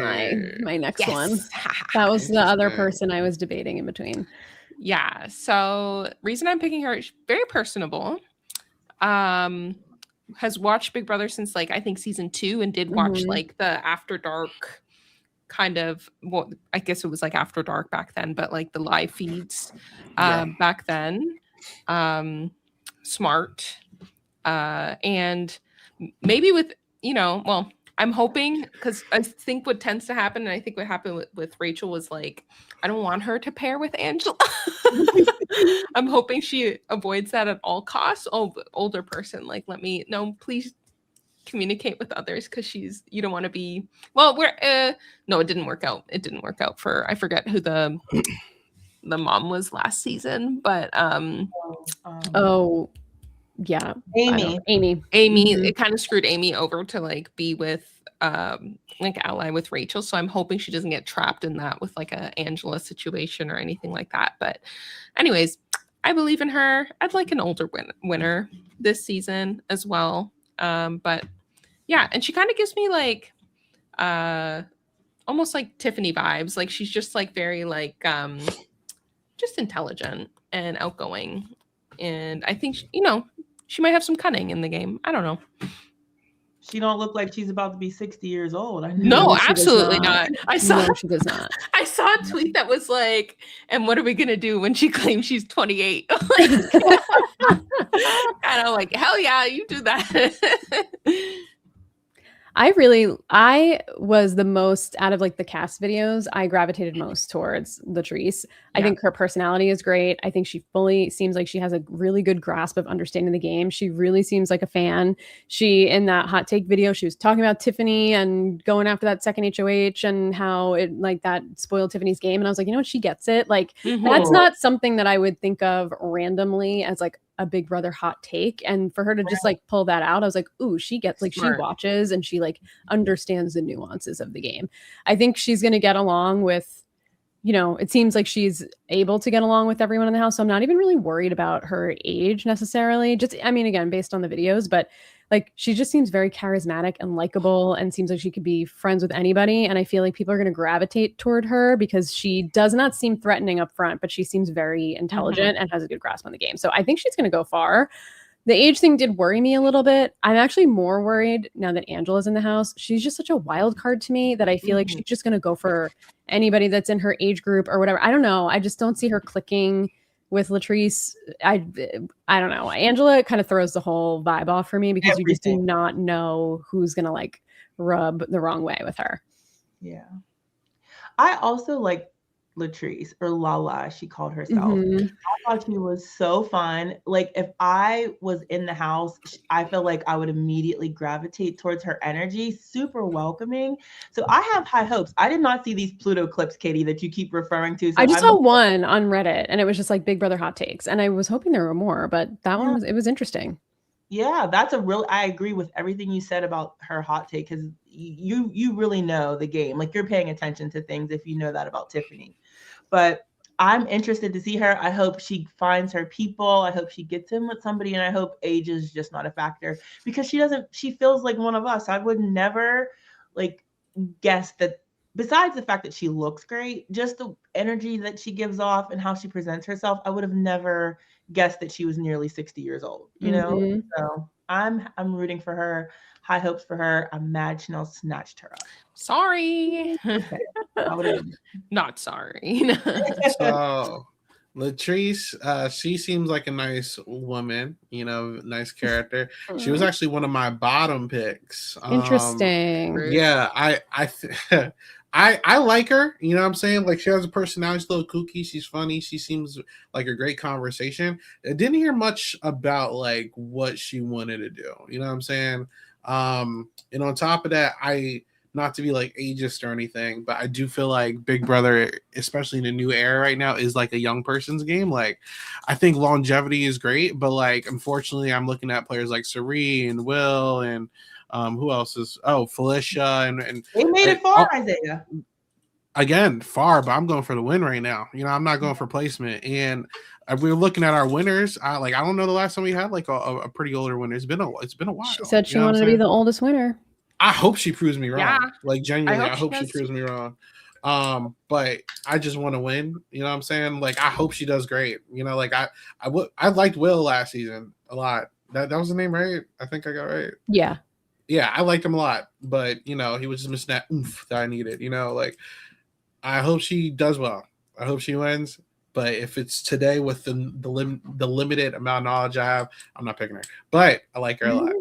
S2: my next one. That was the other person I was debating in between.
S4: Yeah. So reason I'm picking her, she's very personable. Has watched Big Brother since like I think season 2 and did watch like the After Dark kind of, well, I guess it was like After Dark back then, but like the live feeds back then. Smart. And maybe with, well, I'm hoping, because I think what tends to happen, and I think what happened with Rachel was like, I don't want her to pair with Angela. I'm hoping she avoids that at all costs. Oh, older person, like, please communicate with others, because you don't want to be, well, no, it didn't work out. It didn't work out for, I forget who the mom was last season, but
S2: oh yeah,
S3: Amy.
S2: Mm-hmm.
S4: It kind of screwed Amy over to like be with like ally with Rachel. So I'm hoping she doesn't get trapped in that with like a Angela situation or anything like that. But anyways, I believe in her. I'd like an older winner this season as well. But yeah, and she kind of gives me like almost like Tiffany vibes. Like she's just like very like just intelligent and outgoing. And I think, she might have some cunning in the game. I don't know.
S3: She don't look like she's about to be 60 years old.
S4: No, absolutely not.
S2: No, she does not.
S4: I saw a tweet that was like, and what are we going to do when she claims she's 28? And I'm like, hell yeah, you do that.
S2: I was the most out of like the cast videos. I gravitated most towards Latrice. I think her personality is great. I think she fully seems like she has a really good grasp of understanding the game. She really seems like a fan. In that hot take video, she was talking about Tiffany and going after that second HOH and how it like that spoiled Tiffany's game. And I was like, you know what? She gets it. Like that's not something that I would think of randomly as like a Big Brother hot take, and for her to just like pull that out, I was like, ooh, she gets like Smart. She watches and she like understands the nuances of the game. I think she's going to get along with, it seems like she's able to get along with everyone in the house, so I'm not even really worried about her age necessarily. Just, I mean, again, based on the videos, but like she just seems very charismatic and likable and seems like she could be friends with anybody. And I feel like people are going to gravitate toward her because she does not seem threatening up front, but she seems very intelligent and has a good grasp on the game. So I think she's going to go far. The age thing did worry me a little bit. I'm actually more worried now that Angela's in the house. She's just such a wild card to me that I feel like she's just going to go for anybody that's in her age group or whatever. I don't know. I just don't see her clicking with Latrice. I don't know. Angela kind of throws the whole vibe off for me because you just do not know who's going to like rub the wrong way with her.
S3: Yeah. I also like Latrice, or Lala, she called herself. I thought she was so fun. Like if I was in the house, I feel like I would immediately gravitate towards her energy. Super welcoming. So I have high hopes. I did not see these Pluto clips, Katie, that you keep referring to. So
S2: I just saw one on Reddit and it was just like Big Brother hot takes. And I was hoping there were more, but that one was interesting.
S3: Yeah, I agree with everything you said about her hot take, because you really know the game. Like you're paying attention to things if you know that about Tiffany. But I'm interested to see her. I hope she finds her people. I hope she gets in with somebody, and I hope age is just not a factor, because she feels like one of us. I would never like guess that, besides the fact that she looks great, just the energy that she gives off and how she presents herself, I would have never guessed that she was nearly 60 years old, know? So I'm rooting for her. High hopes for her. I'm mad Chanelle snatched her up.
S4: Sorry. Not sorry.
S1: So Latrice, she seems like a nice woman, nice character. She was actually one of my bottom picks.
S2: Interesting.
S1: Yeah, I like her. You know what I'm saying? Like she has a personality, she's a little kooky. She's funny. She seems like a great conversation. I didn't hear much about like what she wanted to do. You know what I'm saying? And on top of that, not to be like ageist or anything, but I do feel like Big Brother, especially in the new era right now, is like a young person's game. Like I think longevity is great, but like unfortunately I'm looking at players like Sari and Will and who else is Felicia and
S3: they made it far, Isaiah.
S1: Again, far, but I'm going for the win right now. I'm not going for placement. And if we're looking at our winners, I don't know the last time we had like a pretty older winner. It's been a while.
S2: She said she wanted to be the oldest winner.
S1: I hope she proves me wrong.
S4: Yeah.
S1: Like genuinely, I hope she proves me wrong. But I just want to win. You know what I'm saying? Like I hope she does great. Like I liked Will last season a lot. That was the name, right? I think I got right.
S2: Yeah.
S1: Yeah, I liked him a lot, but he was just missing that oomph that I needed. Like I hope she does well. I hope she wins. But if it's today with the limited amount of knowledge I have, I'm not picking her. But I like her a lot.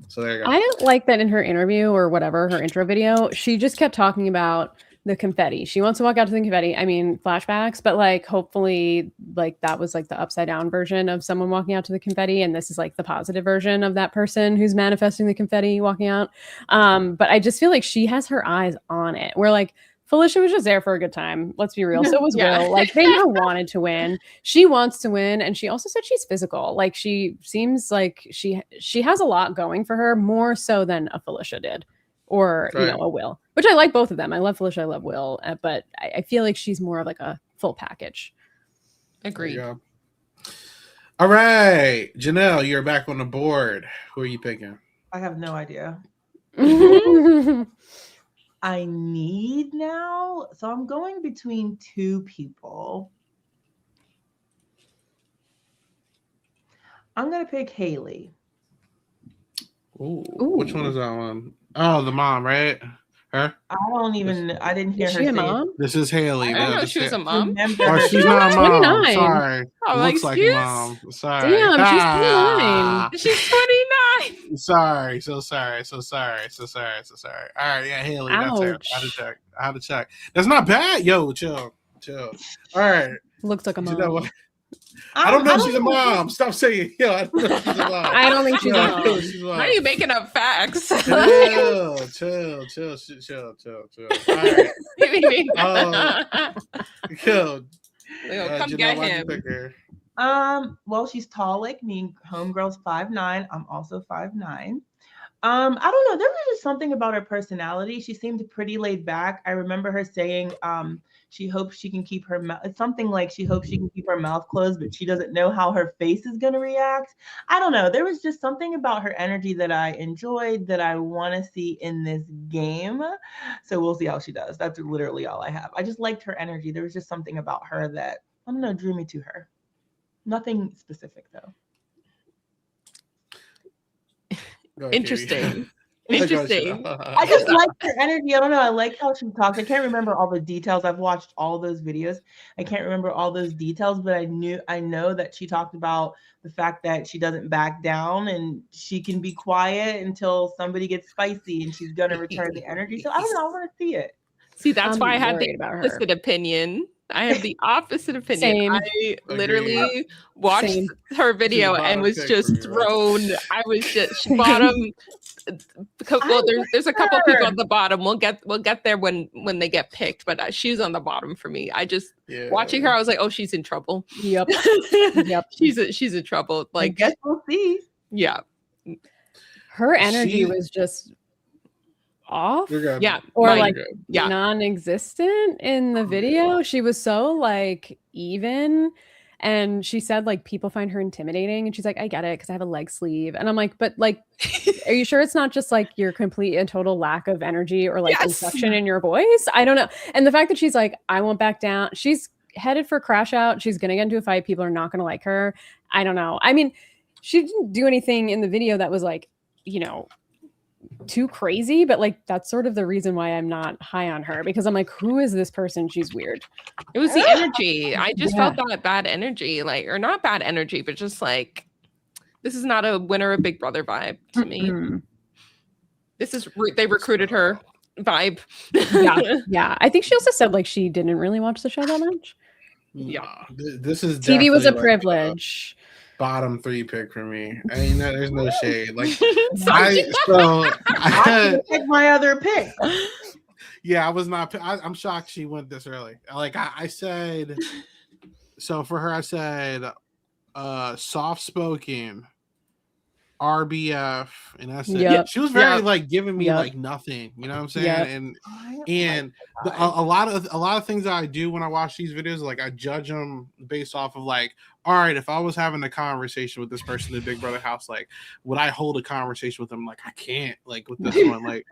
S1: So there you go.
S2: I like that in her interview or whatever, her intro video, she just kept talking about the confetti. She wants to walk out to the confetti. I mean, flashbacks, but like hopefully like that was like the upside down version of someone walking out to the confetti. And this is like the positive version of that person who's manifesting the confetti walking out. But I just feel like she has her eyes on it. We're like, Felicia was just there for a good time. Let's be real. So was Will. Like they never wanted to win. She wants to win. And she also said she's physical. Like she seems like she has a lot going for her, more so than a Felicia did. Or,
S1: Right.
S2: a Will. Which I like both of them. I love Felicia, I love Will. But I feel like she's more of like a full package.
S4: Agreed.
S1: All right. Janelle, you're back on the board. Who are you picking?
S3: I have no idea. I need now. So I'm going between two people. I'm going to pick Haley.
S1: Ooh. Which one is that one? Oh, the mom, right? Her?
S3: I didn't hear
S2: Is
S3: her
S2: she
S3: say
S2: a mom?
S1: This is Haley.
S4: I didn't know she was a mom.
S1: Oh, she's not a mom.
S2: 29.
S1: Sorry.
S4: Oh,
S1: Looks like a
S4: excuse?
S1: mom. Sorry.
S2: Damn, she's 29.
S4: She's 29.
S1: Sorry. So sorry. All right, yeah, Haley. That's her.
S2: Ouch.
S1: I had to check. That's not bad. Yo, chill. All right.
S2: Looks like a mom.
S1: You know what? I don't know if she's a mom. Stop saying. Yo, I don't know if she's a mom.
S2: I don't think she's a
S1: I don't know
S2: mom.
S1: if she's a mom.
S4: Why are you making up facts?
S1: Chill. All right. Yo,
S4: Come
S1: Janelle,
S4: get
S1: why'd you
S4: him.
S1: pick her?
S3: Well, she's tall like me. Homegirl's 5'9". I'm also 5'9". I don't know. There was just something about her personality. She seemed pretty laid back. I remember her saying, she hopes she can keep her mouth. It's something like she hopes she can keep her mouth closed, but she doesn't know how her face is going to react. I don't know. There was just something about her energy that I enjoyed that I want to see in this game. So we'll see how she does. That's literally all I have. I just liked her energy. There was just something about her that, I don't know, drew me to her. Nothing specific though.
S1: Go, Katie.
S4: Interesting.
S1: Go,
S4: Interesting.
S1: Janelle.
S3: I just like her energy. I don't know. I like how she talks. I can't remember all the details. I've watched all those videos. I can't remember all those details, but I know that she talked about the fact that she doesn't back down and she can be quiet until somebody gets spicy and she's going to return the energy. So I don't know. I want to see it.
S4: See, that's
S2: I'm
S4: why I had
S2: worried
S4: the
S2: about her.
S4: opposite opinion. I had the opposite opinion.
S2: Same.
S4: I literally watched
S2: Same.
S4: her video
S1: She's a
S4: and
S1: bottom
S4: was
S1: pick
S4: just
S1: for me, right?
S4: thrown. I was just bottom. Well, there's a couple people at the bottom. We'll get there when they get picked, but she's on the bottom for me. I just watching her, I was like, oh, she's in trouble.
S2: Yep. Yep.
S4: She's in trouble.
S3: I
S4: Like,
S3: guess we'll see.
S4: yeah,
S2: Her energy
S1: She-
S2: was just off.
S1: You're good.
S4: yeah,
S2: Or
S4: mine-
S2: like
S4: yeah.
S2: non-existent in the video. She was so like even, and she said like people find her intimidating, and she's like, I get it because I have a leg sleeve, and I'm like, but like, are you sure it's not just like your complete and total lack of energy or like
S4: Yes.
S2: inflection in your voice? I don't know. And the fact that she's like, I won't back down. She's headed for crash out. She's gonna get into a fight. People are not gonna like her. I don't know. I mean, she didn't do anything in the video that was like, too crazy, but like that's sort of the reason why I'm not high on her, because I'm like, who is this person? She's weird.
S4: It was the energy. I just
S2: Yeah.
S4: felt that bad energy, like, or not bad energy, but just like, this is not a winner of Big Brother vibe to me.
S2: Mm-mm.
S4: This is they recruited her vibe.
S2: Yeah. I think she also said like she didn't really watch the show that much.
S1: Yeah. This is
S2: TV was a
S1: definitely, like,
S2: privilege.
S1: bottom 3 pick for me. I mean, there's no shade. Like
S4: Sorry.
S3: I pick my other pick.
S1: I was not. I'm shocked she went this early. Like I said. So for her, I said, soft spoken, RBF, and that's it.
S2: Yep.
S1: She was very
S4: Yep.
S1: like giving me
S2: Yep.
S1: like nothing. You know what I'm saying?
S2: Yep.
S1: And a lot of things that I do when I watch these videos, like I judge them based off of like, all right, if I was having a conversation with this person in Big Brother house, like, would I hold a conversation with them? Like, I can't. Like with this one, like,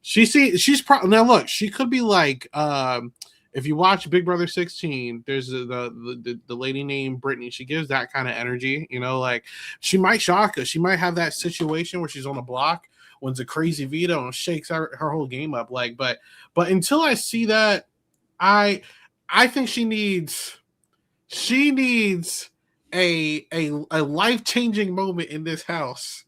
S1: she's probably now. Look, she could be like, if you watch Big Brother 16, there's the lady named Brittany. She gives that kind of energy. Like she might shock us. She might have that situation where she's on the block, wins a crazy veto, and shakes her whole game up. Like, but until I see that, I think she needs She needs a life-changing moment in this house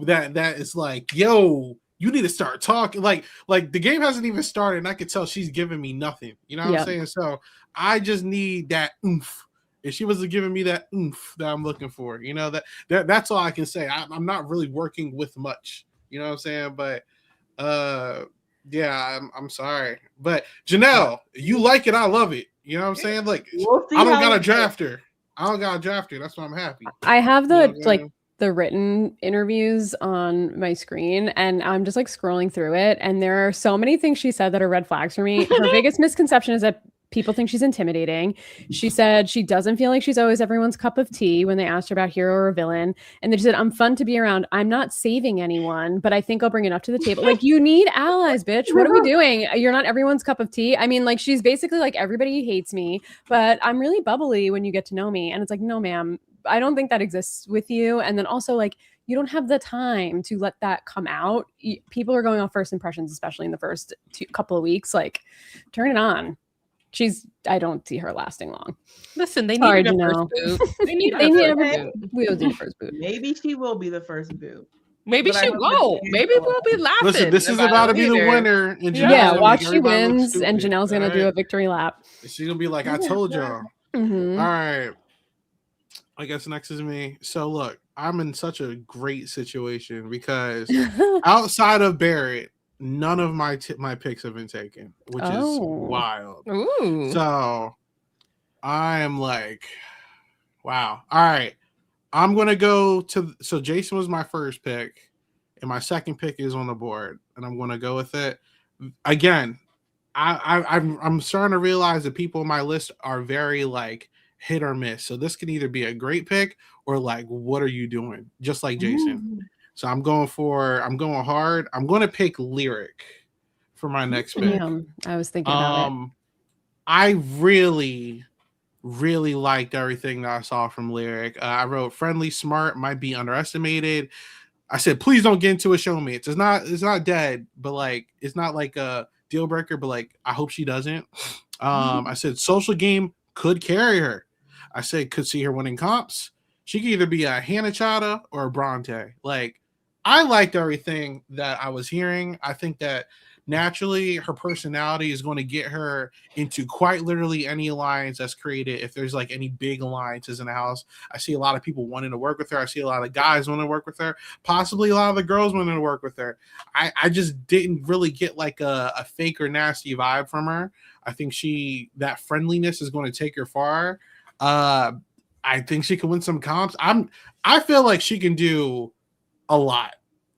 S1: that is like, yo, you need to start talking. Like the game hasn't even started, and I can tell she's giving me nothing. You know what I'm saying? So I just need that oomph. If she was giving me that oomph that I'm looking for, you know, that's all I can say. I'm not really working with much. You know what I'm saying? But yeah, I'm sorry. But Janelle, you like it, I love it. You know what I'm saying? Like, I don't got a drafter. That's why I'm happy.
S2: I have the the written interviews on my screen, and I'm just like scrolling through it, and there are so many things she said that are red flags for me. Her biggest misconception is that people think she's intimidating. She said she doesn't feel like she's always everyone's cup of tea when they asked her about hero or villain. And then she said, I'm fun to be around. I'm not saving anyone, but I think I'll bring enough to the table. Like, you need allies, bitch. What are we doing? You're not everyone's cup of tea. I mean, like, she's basically like, everybody hates me, but I'm really bubbly when you get to know me. And it's like, no, ma'am, I don't think that exists with you. And then also, like, you don't have the time to let that come out. People are going off first impressions, especially in the first couple of weeks. Like, turn it on. I don't see her lasting long.
S4: Listen, they need a first boot. They need a boot.
S2: We'll do the first boot.
S3: Maybe she will be the first boot.
S4: Maybe she won't. Maybe we'll be laughing.
S1: Listen, this is about to be the winner. And
S2: watch she wins, and Janelle's going to do a victory lap.
S1: She's going to be like, I told y'all.
S2: Mm-hmm.
S1: All right. I guess next is me. So look, I'm in such a great situation because outside of Barrett, none of my picks have been taken, which is wild.
S4: Ooh.
S1: So I am like, wow. All right. I'm going to go to, so Jason was my first pick, and my second pick is on the board, and I'm going to go with it. Again, I'm starting to realize that people on my list are very like hit or miss. So this can either be a great pick or like, what are you doing? Just like Jason. So I'm going hard. I'm going to pick Lyric for my next pick.
S2: I was thinking about it.
S1: I really, really liked everything that I saw from Lyric. I wrote friendly, smart, might be underestimated. I said, please don't get into a showmance. It's not dead, but like, it's not like a deal breaker, but like, I hope she doesn't. I said, social game could carry her. I said, could see her winning comps. She could either be a Hannah Chada or a Bronte. Like, I liked everything that I was hearing. I think that naturally her personality is going to get her into quite literally any alliance that's created. If there's like any big alliances in the house, I see a lot of people wanting to work with her. I see a lot of guys wanting to work with her, possibly a lot of the girls wanting to work with her. I just didn't really get like a fake or nasty vibe from her. I think that friendliness is going to take her far. I think she can win some comps. I feel like she can do a lot,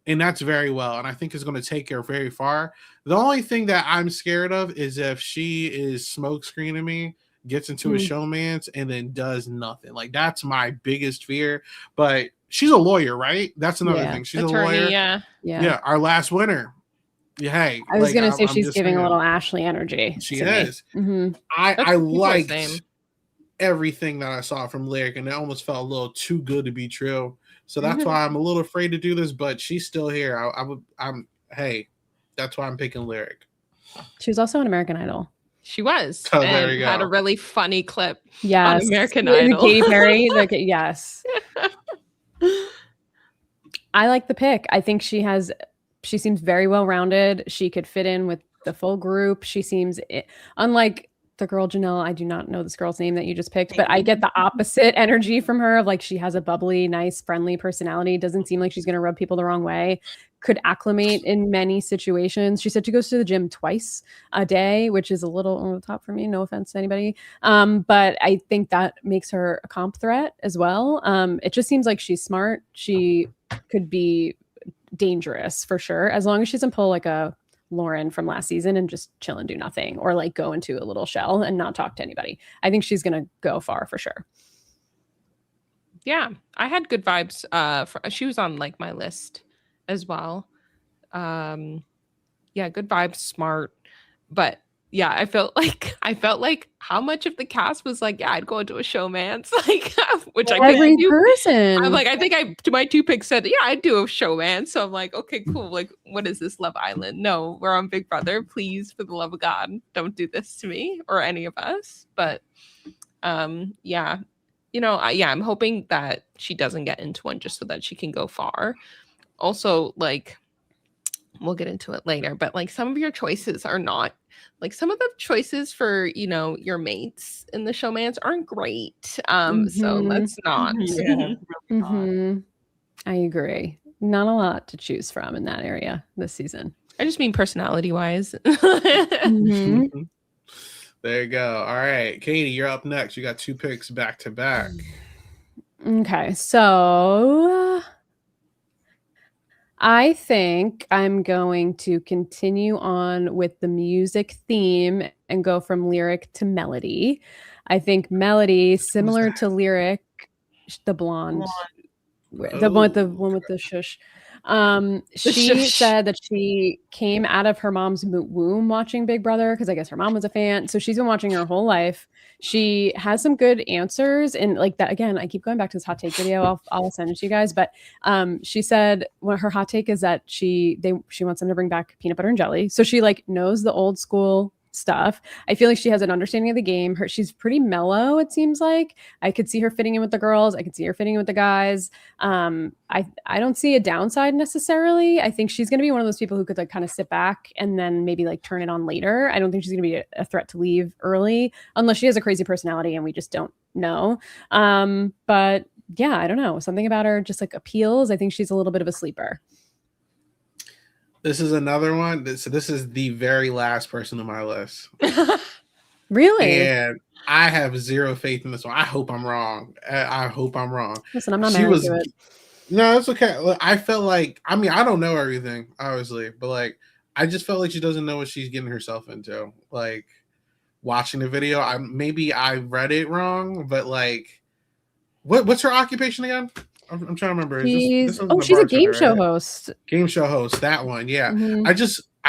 S1: and that's very well, and I think it's going to take her very far. The only thing that I'm scared of is if she is smoke screening me, gets into a showmance, and then does nothing. Like, that's my biggest fear. But she's a lawyer, right? That's another thing. She's
S4: attorney,
S1: a lawyer. Yeah. Our last winner. Yeah, hey,
S2: I was going to say she's giving a little Ashley energy.
S1: She is.
S2: Mm-hmm.
S1: I liked everything that I saw from Lyric, and it almost felt a little too good to be true. So that's why I'm a little afraid to do this, but she's still here. Hey, that's why I'm picking Lyric.
S2: She was also on American Idol.
S4: She was.
S1: Oh, there you go.
S4: Had a really funny clip.
S2: Yes.
S4: On American Idol.
S2: Katy Perry. Yes. I like the pick. I think she seems very well-rounded. She could fit in with the full group. She seems, unlike the girl Janelle, I do not know this girl's name that you just picked, but I get the opposite energy from her of like, she has a bubbly, nice, friendly personality. Doesn't seem like she's going to rub people the wrong way. Could acclimate in many situations. She said she goes to the gym twice a day, which is a little on the top for me. No offense to anybody. But I think that makes her a comp threat as well. It just seems like she's smart. She could be dangerous for sure, as long as she doesn't pull like a Lauren from last season and just chill and do nothing, or like go into a little shell and not talk to anybody. I think she's gonna go far for sure.
S4: Yeah, I had good vibes. She was on like my list as well. Yeah, good vibes, smart, but yeah, I felt like how much of the cast was like, yeah, I'd go into a showmance, like, which I
S2: every person.
S4: I'm like, I think my two picks said, yeah, I'd do a showmance. So I'm like, okay, cool. Like, what is this, Love Island? No, we're on Big Brother. Please, for the love of God, don't do this to me or any of us. But Yeah, yeah, I'm hoping that she doesn't get into one just so that she can go far. Also, like, we'll get into it later, but like some of your choices are not like some of the choices for your mates in the showmans aren't great. So let's not.
S3: Yeah, really not.
S2: I agree. Not a lot to choose from in that area this season.
S4: I just mean personality wise.
S1: There you go. All right, Katie, you're up next. You got 2 picks back to back.
S2: Okay, so I think I'm going to continue on with the music theme and go from lyric to melody. I think melody, similar to lyric, the blonde, the one with the shush. She said that she came out of her mom's womb watching Big Brother because I guess her mom was a fan. So she's been watching her whole life. She has some good answers, and like that again, I keep going back to this hot take video. I'll send it to you guys. But she said her hot take is that she wants them to bring back peanut butter and jelly. So she like knows the old school stuff. I feel like she has an understanding of the game. She's pretty mellow, it seems like. I could see her fitting in with the girls. I could see her fitting in with the guys. I don't see a downside necessarily. I think she's going to be one of those people who could like kind of sit back and then maybe like turn it on later. I don't think she's going to be a threat to leave early unless she has a crazy personality and we just don't know. But yeah, I don't know. Something about her just like appeals. I think she's a little bit of a sleeper.
S1: This is another one. This is the very last person on my list.
S2: Really?
S1: And I have zero faith in this one. I hope I'm wrong. I hope I'm wrong.
S2: Listen, I'm not married to it.
S1: No, it's okay. I felt like, I mean, I don't know everything, obviously, but like, I just felt like she doesn't know what she's getting herself into. Like, watching the video, maybe I read it wrong, but like, what's her occupation again? I'm trying to remember.
S2: She's a game show host.
S1: Game show host, that one, yeah.
S2: Mm-hmm.
S1: I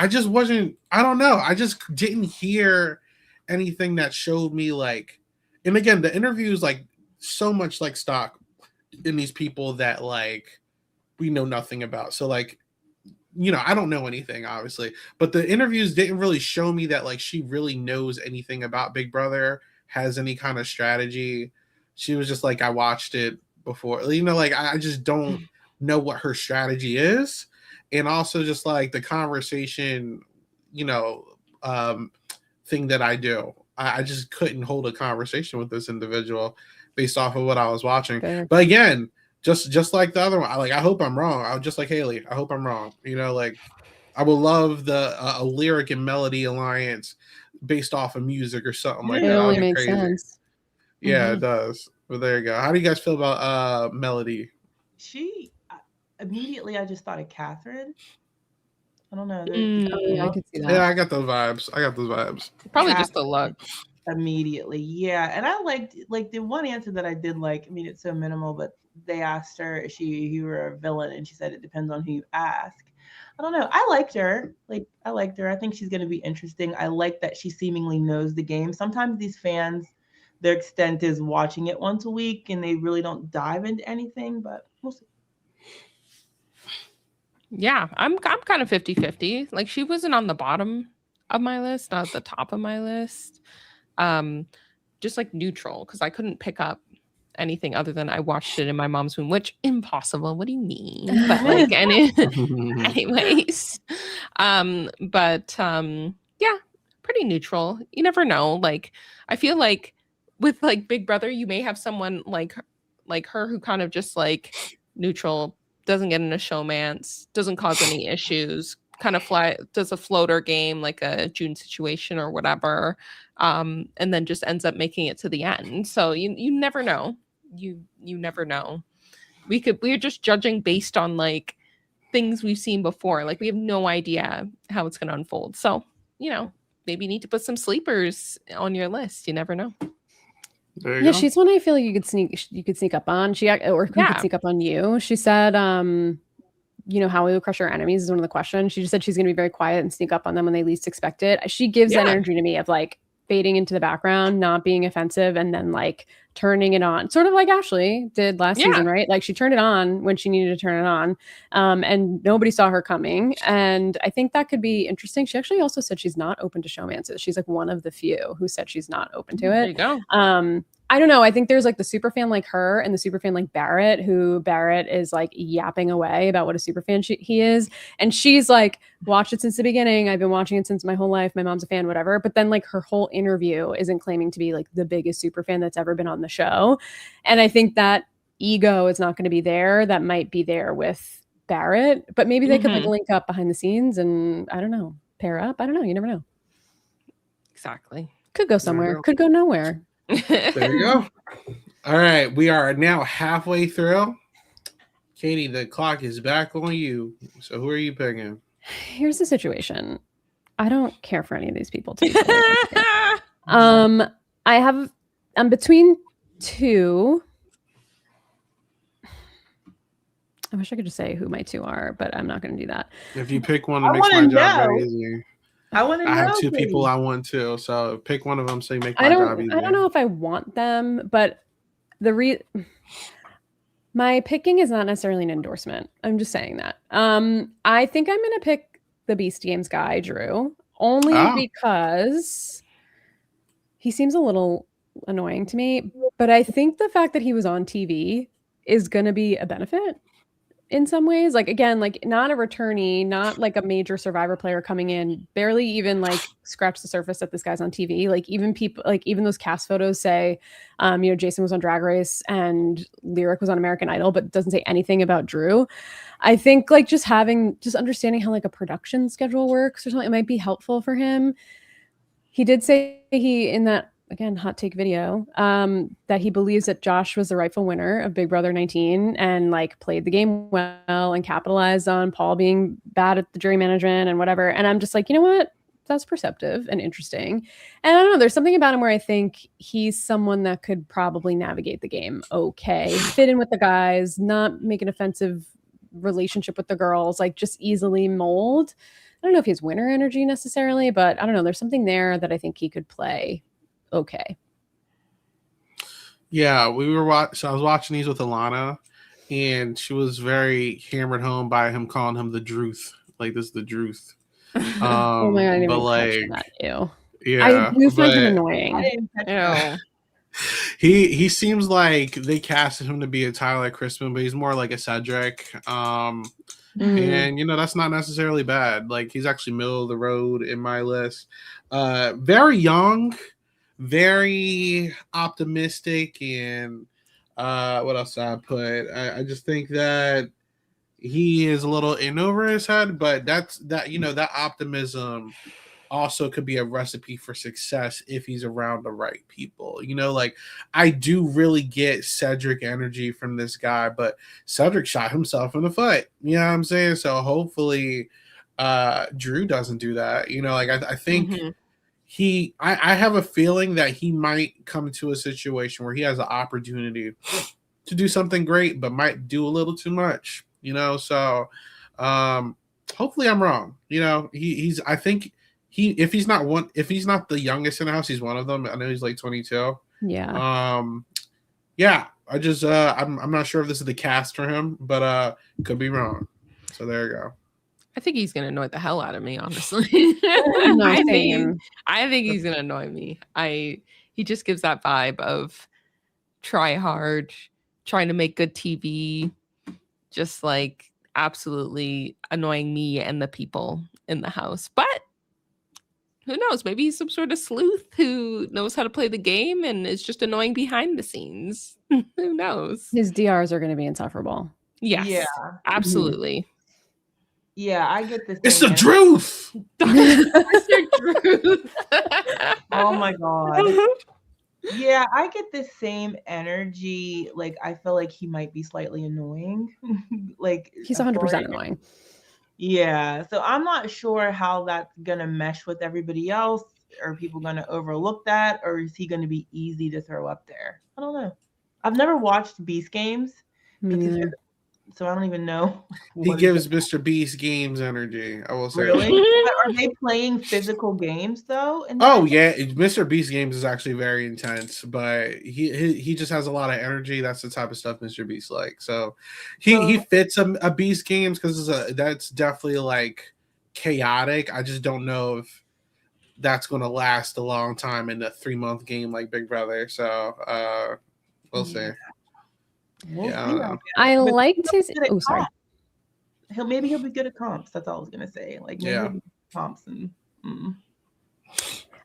S1: just wasn't, I don't know. I just didn't hear anything that showed me like, and again, the interviews like so much like stock in these people that like we know nothing about. So like, I don't know anything, obviously, but the interviews didn't really show me that like she really knows anything about Big Brother, has any kind of strategy. She was just like, I watched it before, like I just don't know what her strategy is. And also just like the conversation, thing that I do. I just couldn't hold a conversation with this individual based off of what I was watching. Okay. But again, just like the other one, I hope I'm wrong. I was just like Haley. I hope I'm wrong. Like I would love a lyric and melody alliance based off of music or something like that. It
S2: really makes sense.
S1: Yeah, It does. But there you go. How do you guys feel about Melody?
S3: She immediately, I just thought of Catherine. I don't know.
S2: I could see that.
S1: Yeah, I got those vibes.
S4: Probably just the look.
S3: Immediately, yeah. And I liked like the one answer that I did like. I mean, it's so minimal, but they asked her if you were a villain, and she said it depends on who you ask. I don't know. I liked her. I think she's going to be interesting. I like that she seemingly knows the game. Sometimes these fans, their extent is watching it once a week, and they really don't dive into anything. But we'll see.
S4: Yeah, I'm kind of 50-50. Like she wasn't on the bottom of my list, not at the top of my list. Just like neutral, because I couldn't pick up anything other than I watched it in my mom's womb, which impossible. What do you mean? But like anyways. Yeah, pretty neutral. You never know. Like I feel like with like Big Brother, you may have someone like her who kind of just like neutral, doesn't get into showmance, doesn't cause any issues, kind of does a floater game like a June situation or whatever, and then just ends up making it to the end. So you never know. You never know. We're just judging based on like things we've seen before. Like we have no idea how it's going to unfold. So maybe you need to put some sleepers on your list. You never know.
S2: Yeah, she's one I feel like you could sneak up on. Who could sneak up on you. She said, how we would crush our enemies is one of the questions. She just said she's going to be very quiet and sneak up on them when they least expect it. She gives that energy to me of like fading into the background, not being offensive, and then like turning it on, sort of like Ashley did last season, right? Like she turned it on when she needed to turn it on, and nobody saw her coming. And I think that could be interesting. She actually also said she's not open to showmances. She's like one of the few who said she's not open to it.
S4: There you go.
S2: I don't know. I think there's like the super fan like her and the super fan like Barrett, who Barrett is like yapping away about what a super fan he is. And she's like, watched it since the beginning. I've been watching it since my whole life. My mom's a fan, whatever. But then like her whole interview isn't claiming to be like the biggest super fan that's ever been on the show. And I think that ego is not going to be there. That might be there with Barrett, but maybe they could like link up behind the scenes and I don't know, pair up. I don't know. You never know.
S4: Exactly.
S2: Could go somewhere. Could go nowhere.
S1: There you go. All right, we are now halfway through. Katie, the clock is back on you. So who are you picking?
S2: Here's the situation. I don't care for any of these people. I'm between two. I wish I could just say who my two are, but I'm not going to do that.
S1: If you pick one, it makes my job very easy.
S3: I want to know.
S1: I have two people I want to, so pick one of them so you make my job easier.
S2: I don't know if I want them, but my picking is not necessarily an endorsement. I'm just saying that. I think I'm going to pick the Beast Games guy, Drew, only because he seems a little annoying to me, but I think the fact that he was on TV is going to be a benefit in some ways. Like, again, like not a returnee, not like a major Survivor player coming in, barely even like scratch the surface that this guy's on TV. Like even people, like even those cast photos say, Jason was on Drag Race and Lyric was on American Idol, but doesn't say anything about Drew. I think like just understanding how like a production schedule works or something, it might be helpful for him. He did say in that, again, hot take video, that he believes that Josh was the rightful winner of Big Brother 19 and like played the game well and capitalized on Paul being bad at the jury management and whatever. And I'm just like, you know what? That's perceptive and interesting. And I don't know, there's something about him where I think he's someone that could probably navigate the game okay, fit in with the guys, not make an offensive relationship with the girls, like just easily mold. I don't know if he has winner energy necessarily, but I don't know. There's something there that I think he could play okay.
S1: Yeah, I was watching these with Alana, and she was very hammered home by him calling him the Druth. Like, this is the Druth.
S2: Oh my God, I didn't
S1: but
S2: even
S1: like,
S2: catch that. Ew.
S1: Yeah,
S2: I do find him annoying.
S1: He seems like they casted him to be a Tyler Crispin, but he's more like a Cedric. And that's not necessarily bad. Like, he's actually middle of the road in my list. Very young, very optimistic, and what else did I put? I just think that he is a little in over his head, but that optimism also could be a recipe for success if he's around the right people. Like, I do really get Cedric energy from this guy, but Cedric shot himself in the foot. You know what I'm saying? So hopefully Drew doesn't do that. I think I have a feeling that he might come to a situation where he has an opportunity to do something great, but might do a little too much, so hopefully I'm wrong. I think if he's not the youngest in the house, he's one of them. I know he's like 22.
S2: Yeah.
S1: I just I'm not sure if this is the cast for him, but could be wrong. So there you go.
S4: I think he's gonna annoy the hell out of me, honestly.
S2: No,
S4: I think he's gonna annoy me. He just gives that vibe of try hard, trying to make good TV, just like absolutely annoying me and the people in the house. But who knows? Maybe he's some sort of sleuth who knows how to play the game and is just annoying behind the scenes. Who knows?
S2: His DRs are going to be insufferable.
S4: Yes. Yeah. Absolutely.
S3: Yeah, I get this.
S1: It's the truth.
S4: It's the truth.
S3: Oh my God. Yeah, I get the same energy. Like, I feel like he might be slightly annoying. Like,
S2: he's 100% annoying.
S3: Yeah, so I'm not sure how that's gonna mesh with everybody else. Are people gonna overlook that, or is he gonna be easy to throw up there? I don't know. I've never watched Beast Games. Me neither. So I don't even know.
S1: He gives Mr. Beast Games energy, I will say.
S3: Really? Are they playing physical games though?
S1: Oh yeah, Mr. Beast Games is actually very intense, but he just has a lot of energy. That's the type of stuff Mr. Beast likes. So he fits a Beast Games because that's definitely like chaotic. I just don't know if that's going to last a long time in a 3-month game like Big Brother. So we'll see.
S3: We'll
S1: Yeah, I
S3: see.
S1: don't know.
S2: I
S3: But
S2: liked his.
S3: good at
S2: Oh, sorry.
S3: comps. Maybe he'll be good at comps. That's all I was gonna say. Like maybe he'll be good at comps and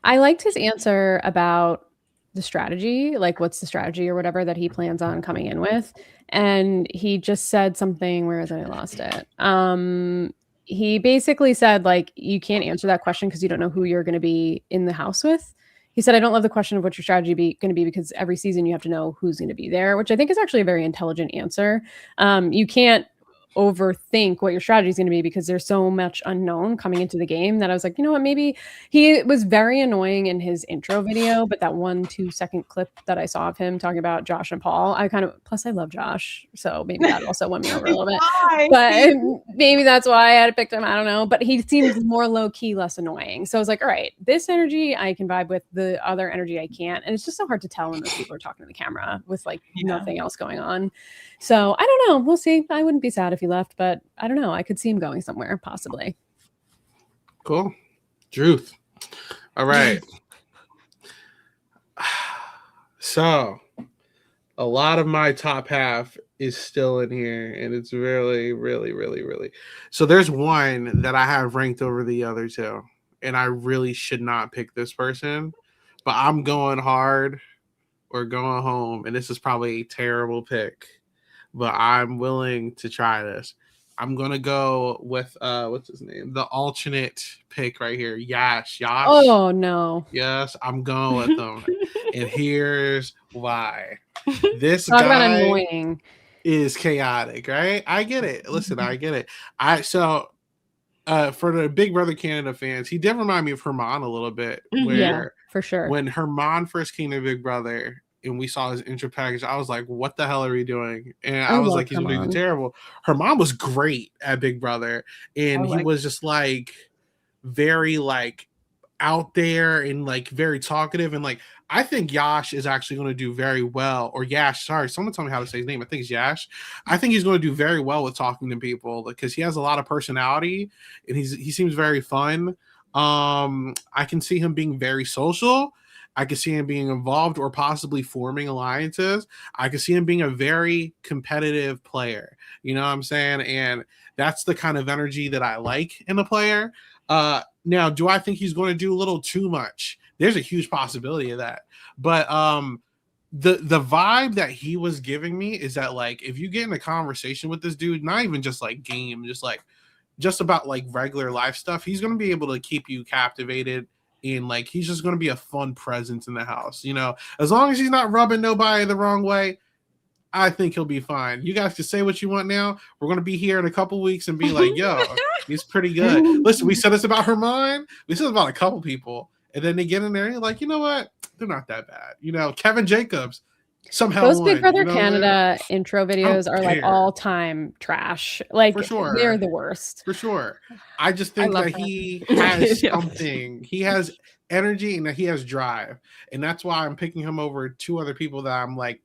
S2: I liked his answer about the strategy, like what's the strategy or whatever that he plans on coming in with. And he just said something, where is it? I lost it. He basically said, like, you can't answer that question because you don't know who you're going to be in the house with. He said, I don't love the question of what your strategy going to be because every season you have to know who's going to be there, which I think is actually a very intelligent answer. You can't overthink what your strategy is going to be because there's so much unknown coming into the game that I was like, you know what, maybe he was very annoying in his intro video, but that 1-2 second clip that I saw of him talking about Josh and Paul, plus I love Josh, so maybe that also won me over a little bit. But maybe that's why I had picked him. I don't know, but he seems more low key, less annoying. So I was like, all right, this energy I can vibe with, the other energy I can't, and it's just so hard to tell when those people are talking to the camera with like nothing else going on. So I don't know. We'll see. I wouldn't be sad if he left, but I don't know. I could see him going somewhere, possibly.
S1: Cool. Truth. All right. So a lot of my top half is still in here, and it's really, really, really, really. So there's one that I have ranked over the other two, and I really should not pick this person, but I'm going hard or going home, and this is probably a terrible pick, but I'm willing to try this. I'm gonna go with what's his name? The alternate pick right here. Yash.
S2: Oh no.
S1: Yes, I'm going with them. And here's why. This
S2: Talk about
S1: guy
S2: annoying.
S1: is chaotic, right? I get it. Listen, I get it. For the Big Brother Canada fans, he did remind me of Herman a little bit.
S2: Yeah, for sure.
S1: When Herman first came to Big Brother, and we saw his intro package, I was like, what the hell are we doing? And I was like, he's doing terrible. Herman was great at Big Brother. And he was just like very like out there and like very talkative. And like, I think Yash is actually going to do very well. Or Yash, sorry, someone tell me how to say his name. I think it's Yash. I think he's going to do very well with talking to people because he has a lot of personality and he seems very fun. I can see him being very social. I could see him being involved or possibly forming alliances. I could see him being a very competitive player. You know what I'm saying? And that's the kind of energy that I like in a player. Now, do I think he's going to do a little too much? There's a huge possibility of that. But the vibe that he was giving me is that, like, if you get in a conversation with this dude, not even just like game, just about like regular life stuff, he's going to be able to keep you captivated. And like, he's just going to be a fun presence in the house, you know, as long as he's not rubbing nobody the wrong way. I think he'll be fine. You guys can say what you want now. We're going to be here in a couple weeks and be like, yo, he's pretty good. Listen, we said this about Herman. We said about a couple people. And then they get in there and you're like, you know what? They're not that bad. You know, Kevin Jacobs somehow
S2: those
S1: won,
S2: Big Brother
S1: you know
S2: Canada intro videos are like all-time trash. Like,
S1: for sure.
S2: They're the worst.
S1: For sure. I just think that he has something. He has energy and that he has drive. And that's why I'm picking him over two other people that I'm like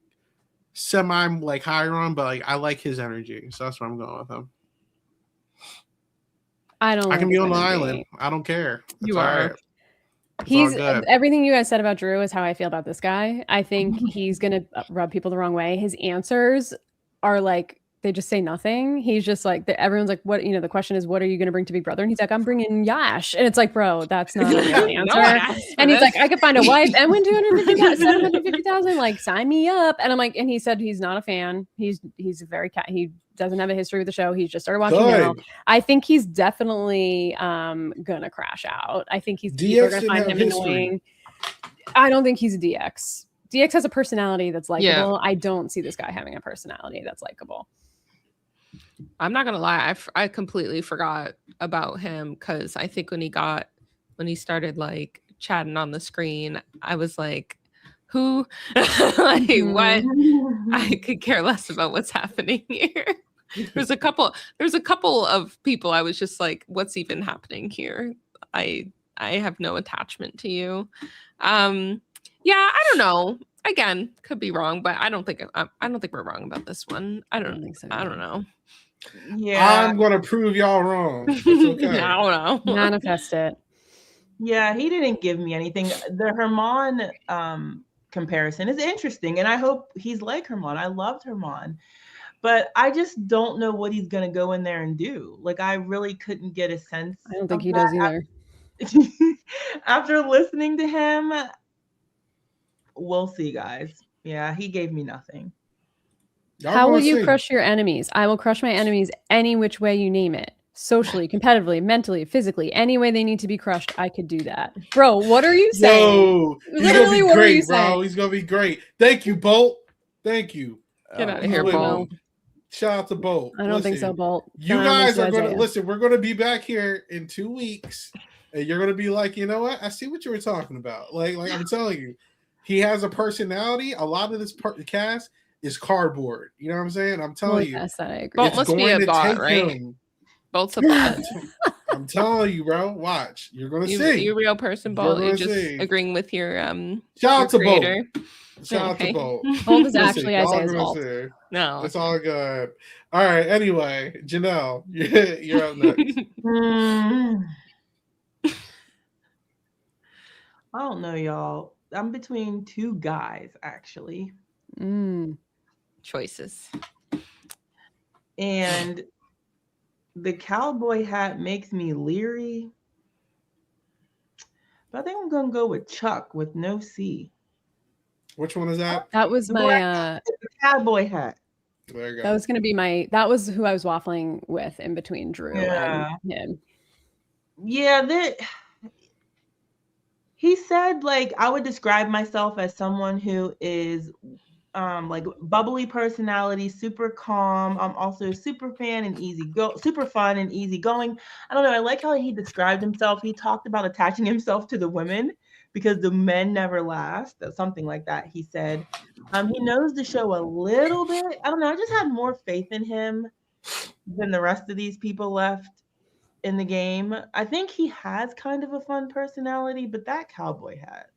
S1: semi like higher on, but like I like his energy. So that's why I'm going with him.
S2: I
S1: can be on the island. I don't care. That's
S4: you are.
S1: Right.
S2: He's everything you guys said about Drew is how I feel about this guy. I think he's gonna rub people the wrong way. His answers are like they just say nothing. He's just like everyone's like, what, you know, the question is, what are you going to bring to Big Brother? And he's like, I'm bringing Yash. And it's like, bro, that's not a real answer. And he's like, I could find a wife and win 750,000. Like, sign me up. And I'm like, and he said he's not a fan. He's very he doesn't have a history with the show. He's just started watching now. I think he's definitely gonna crash out. I think people are gonna find him annoying. I don't think he's a DX. DX has a personality that's likable. I don't see this guy having a personality that's likable.
S4: I'm not gonna lie, I completely forgot about him because I think when he started like chatting on the screen, I was like, who? Like, what? I could care less about what's happening here. There's a couple of people I was just like, what's even happening here? I have no attachment to you. I don't know. Again, could be wrong, but I don't think we're wrong about this one. I don't think so. I don't know.
S3: Yeah,
S1: I'm gonna prove y'all wrong. It's okay.
S4: I don't know.
S2: Manifest it.
S3: Yeah, he didn't give me anything. The Herman comparison is interesting, and I hope he's like Herman. I loved Herman, but I just don't know what he's gonna go in there and do. Like, I really couldn't get a sense
S2: I don't think
S3: of
S2: he does either.
S3: that. After listening to him, we'll see, guys. Yeah, he gave me nothing.
S1: Y'all
S2: How will
S1: gonna
S2: you
S1: see.
S2: crush your enemies? I will crush my enemies any which way you name it. Socially, competitively, mentally, physically, any way they need to be crushed, I could do that. Bro, what are you saying?
S1: Yo, he's
S2: Literally,
S1: gonna
S2: what
S1: be
S2: are you
S1: great, bro.
S2: saying?
S1: He's gonna be great. Thank you, Bolt. Thank you.
S4: Get out of
S1: He's
S4: here,
S1: with
S4: Bolt.
S1: me. Shout out to Bolt.
S2: I don't think so,
S1: Listen,
S2: Bolt.
S1: you
S2: John,
S1: guys
S2: thank
S1: are gonna
S2: Isaiah.
S1: listen. We're gonna be back here in 2 weeks, and you're gonna be like, you know what? I see what you were talking about. Like I'm telling you, he has a personality. A lot of this cast is cardboard. You know what I'm saying? I'm
S2: Well,
S1: telling you,
S2: yes, that I agree.
S4: Bolt
S1: it's
S4: must be
S1: going
S4: a
S1: to
S4: bot,
S1: take
S4: right?
S1: him.
S4: Bolt's a bot.
S1: I'm telling you, bro. Watch. You're gonna
S4: You
S1: see.
S4: a real person,
S1: You're
S4: Bolt. You're
S1: gonna
S4: just
S1: see.
S4: agreeing with your
S1: Shout out to Bolt.
S4: creator.
S1: Shout out
S4: Okay.
S1: to Bolt.
S2: Bolt is
S1: Listen,
S2: actually
S1: y'all
S2: Isaiah's
S1: gonna
S2: fault.
S1: see.
S4: No.
S1: It's all good. All right. Anyway, Janelle, you're up next.
S3: I don't know, y'all. I'm between two guys, actually.
S4: Choices.
S3: And the cowboy hat makes me leery. But I think I'm going to go with Chuck with no C.
S1: Which one is that?
S2: That was my
S3: The cowboy hat.
S1: There you go.
S2: that was gonna be that was who I was waffling with in between Drew and him.
S3: Yeah, he said, like, I would describe myself as someone who is like bubbly personality, super calm. I'm also super fun and easy going. I don't know. I like how he described himself. He talked about attaching himself to the women because the men never last. Something like that. He said he knows the show a little bit. I don't know. I just had more faith in him than the rest of these people left in the game. I think he has kind of a fun personality, but that cowboy hat.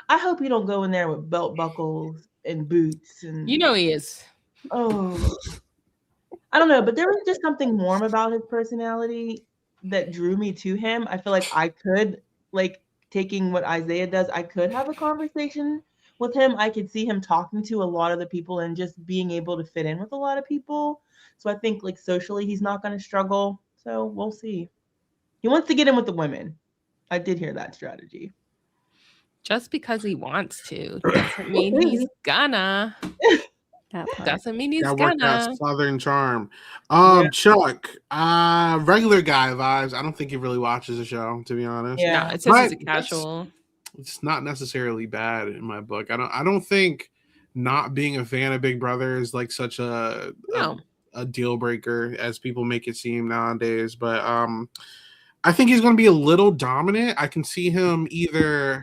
S3: I hope he don't go in there with belt buckles and boots and
S4: You know he is.
S3: oh, I don't know, but there was just something warm about his personality that drew me to him. I feel like I could, like, taking what Isaiah does, I could have a conversation with him. I could see him talking to a lot of the people and just being able to fit in with a lot of people. So I think, like, socially he's not going to struggle. So we'll see. He wants to get in with the women. I did hear that strategy.
S4: Just because he wants to doesn't mean he's gonna.
S2: That part.
S4: Doesn't mean he's
S1: That worked
S4: gonna.
S1: out Southern charm.
S3: Yeah.
S1: Chuck, regular guy vibes. I don't think he really watches the show, to be honest.
S3: Yeah.
S4: No, it says he's a
S1: But
S4: casual.
S1: It's not necessarily bad in my book. I don't think not being a fan of Big Brother is like such a deal breaker as people make it seem nowadays. But I think he's going to be a little dominant. I can see him either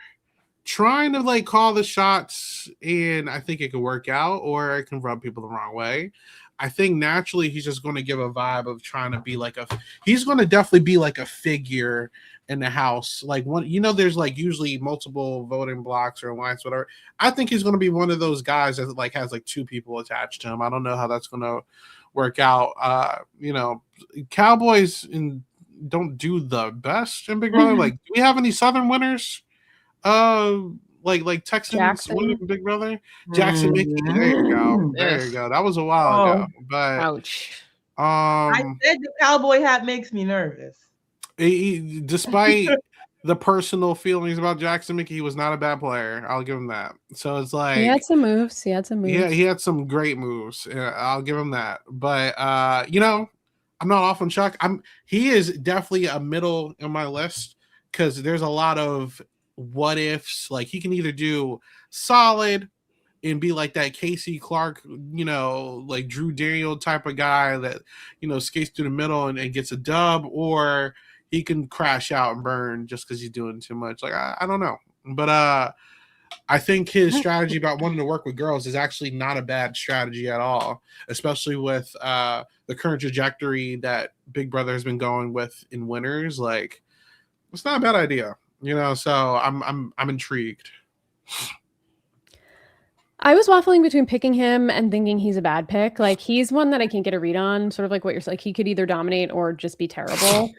S1: trying to like call the shots, and I think it could work out, or it can rub people the wrong way. I think naturally he's just going to give a vibe of trying to be like he's going to definitely be like a figure in the house. Like one, there's like usually multiple voting blocks or alliance, whatever. I think he's going to be one of those guys that like has like two people attached to him. I don't know how that's going to work out. Cowboys don't do the best in Big Brother. Like, do we have any Southern winners? Like Texans
S2: Jackson.
S1: winning Big Brother. Jackson Mickey. There you go. There you go. That was a while ago. But
S4: Ouch.
S3: I said the cowboy hat makes me nervous.
S1: Despite the personal feelings about Jackson Mickey, he was not a bad player. I'll give him that. So it's like
S2: he had some moves.
S1: Yeah, he had some great moves. I'll give him that. But I'm not off on Chuck. He is definitely a middle in my list because there's a lot of what ifs. Like he can either do solid and be like that Casey Clark, like Drew Daniel type of guy that, skates through the middle and gets a dub, or he can crash out and burn just because he's doing too much. Like, I don't know. But I think his strategy about wanting to work with girls is actually not a bad strategy at all, especially with the current trajectory that Big Brother has been going with in winners. Like, it's not a bad idea, so I'm intrigued.
S2: I was waffling between picking him and thinking he's a bad pick. Like he's one that I can't get a read on, sort of like what you're like. He could either dominate or just be terrible.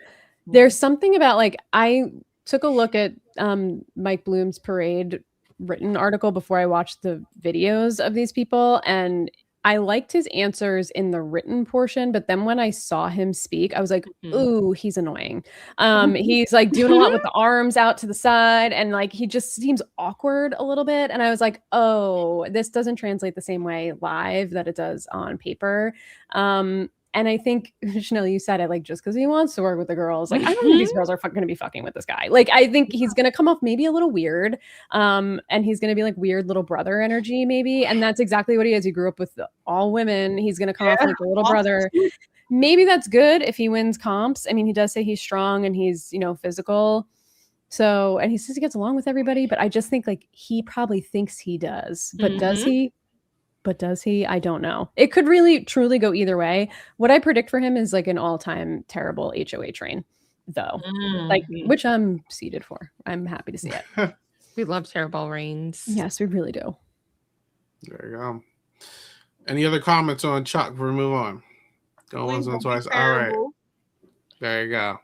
S2: There's something about like I took a look at Mike Bloom's Parade written article before I watched the videos of these people, and I liked his answers in the written portion, but then when I saw him speak, I was like, ooh, he's annoying. He's like doing a lot with the arms out to the side, and like he just seems awkward a little bit. And I was like, oh, this doesn't translate the same way live that it does on paper. And I think, Chanelle, you said it, like, just because he wants to work with the girls, like, I don't think these girls are going to be fucking with this guy. Like, I think he's going to come off maybe a little weird, and he's going to be like weird little brother energy, maybe. And that's exactly what he is. He grew up with all women. He's going to come off like a little brother. Maybe that's good if he wins comps. I mean, he does say he's strong and he's, you know, physical. So, and he says he gets along with everybody, but I just think like he probably thinks he does. But does he? But does he? I don't know. It could really truly go either way. What I predict for him is like an all-time terrible HOA train, though. Like, which I'm seated for. I'm happy to see it.
S4: We love terrible reigns.
S2: Yes, we really do.
S1: There you go. Any other comments on Chuck before we move on? Go once and twice. All right. There you go.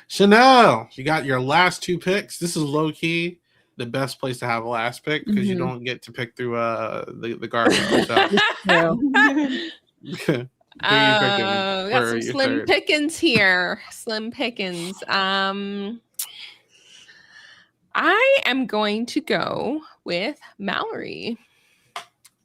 S1: Chanelle, you got your last 2 picks. This is low key the best place to have a last pick because you don't get to pick through the garbage. So.
S4: We got some slim pickings here. Slim pickings. I am going to go with Mallory.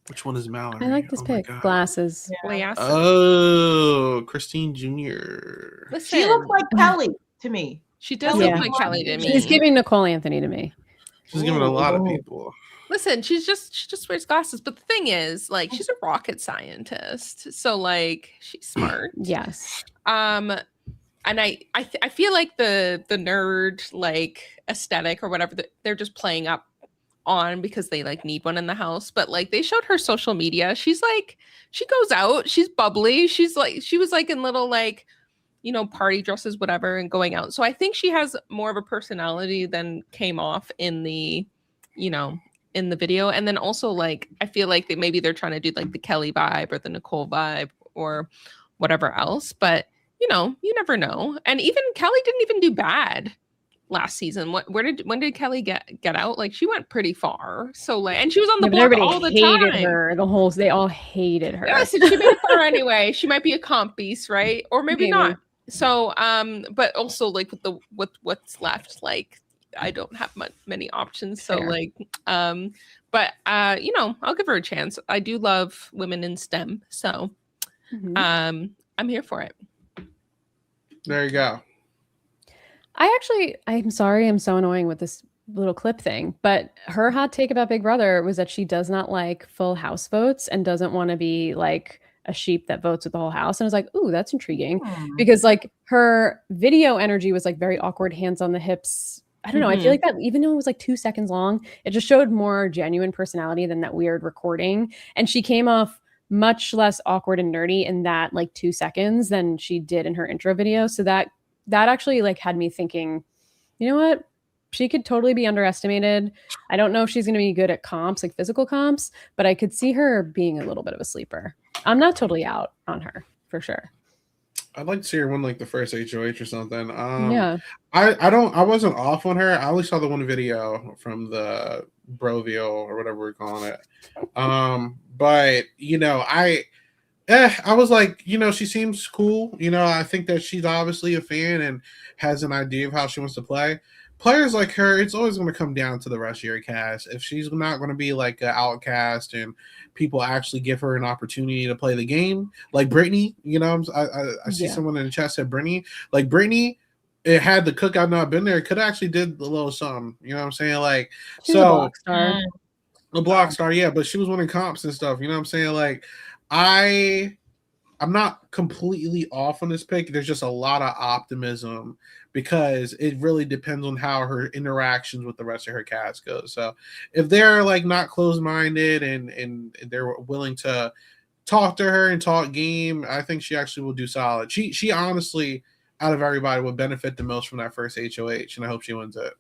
S1: Which one is Mallory?
S2: I like this pick. Glasses.
S4: Yeah.
S1: Oh, Christine Jr.
S3: Listen, she looks like Kelly to me.
S4: She does look like Kelly to me.
S2: She's giving Nicole Anthony to me.
S1: She's giving a lot of people.
S4: Listen, she just wears glasses. But the thing is, like, she's a rocket scientist, so like she's smart.
S2: Yes.
S4: And I feel like the nerd like aesthetic or whatever they're just playing up on because they like need one in the house. But like they showed her social media. She's like, she goes out. She's bubbly. She's like, she was like in little like, you know, party dresses, whatever, and going out. So I think she has more of a personality than came off in the, you know, in the video. And then also like, I feel like maybe they're trying to do like the Kelly vibe or the Nicole vibe or whatever else. But, you know, you never know. And even Kelly didn't even do bad last season. When did Kelly get out? Like she went pretty far. So like, and she was on the block all the time.
S2: Her. They all hated her.
S4: Yeah, so she made it far anyway. She might be a comp beast, right? Or maybe not. So, but also like with what's left, like I don't have many options. So like, but you know, I'll give her a chance. I do love women in STEM, so I'm here for it.
S1: There you go.
S2: I'm sorry, I'm so annoying with this little clip thing, but her hot take about Big Brother was that she does not like full house votes and doesn't want to be like a sheep that votes with the whole house. And I was like, ooh, that's intriguing because like her video energy was like very awkward, hands on the hips. I don't know. I feel like that even though it was like 2 seconds long, it just showed more genuine personality than that weird recording. And she came off much less awkward and nerdy in that like 2 seconds than she did in her intro video. So that actually like had me thinking, you know what? She could totally be underestimated. I don't know if she's going to be good at comps, like physical comps, but I could see her being a little bit of a sleeper. I'm not totally out on her for sure.
S1: I'd like to see her win like the first HOH or something.
S2: Yeah.
S1: I wasn't off on her. I only saw the one video from the Brovio or whatever we're calling it. But you know, I was like, you know, she seems cool. You know, I think that she's obviously a fan and has an idea of how she wants to play. Players like her, it's always going to come down to the rest of your cast. If she's not going to be like an outcast and people actually give her an opportunity to play the game, like Brittany, you know, I see someone in the chat said Brittany. Like Brittany, it had the cookout not been there, could actually did a little something. You know what I'm saying? Like,
S2: she's a block star.
S1: A block star, yeah, but she was winning comps and stuff. You know what I'm saying? Like, I'm not completely off on this pick. There's just a lot of optimism because it really depends on how her interactions with the rest of her cast goes. So if they're like not closed-minded and they're willing to talk to her and talk game, I think she actually will do solid. She honestly, out of everybody, would benefit the most from that first HOH, and I hope she wins it.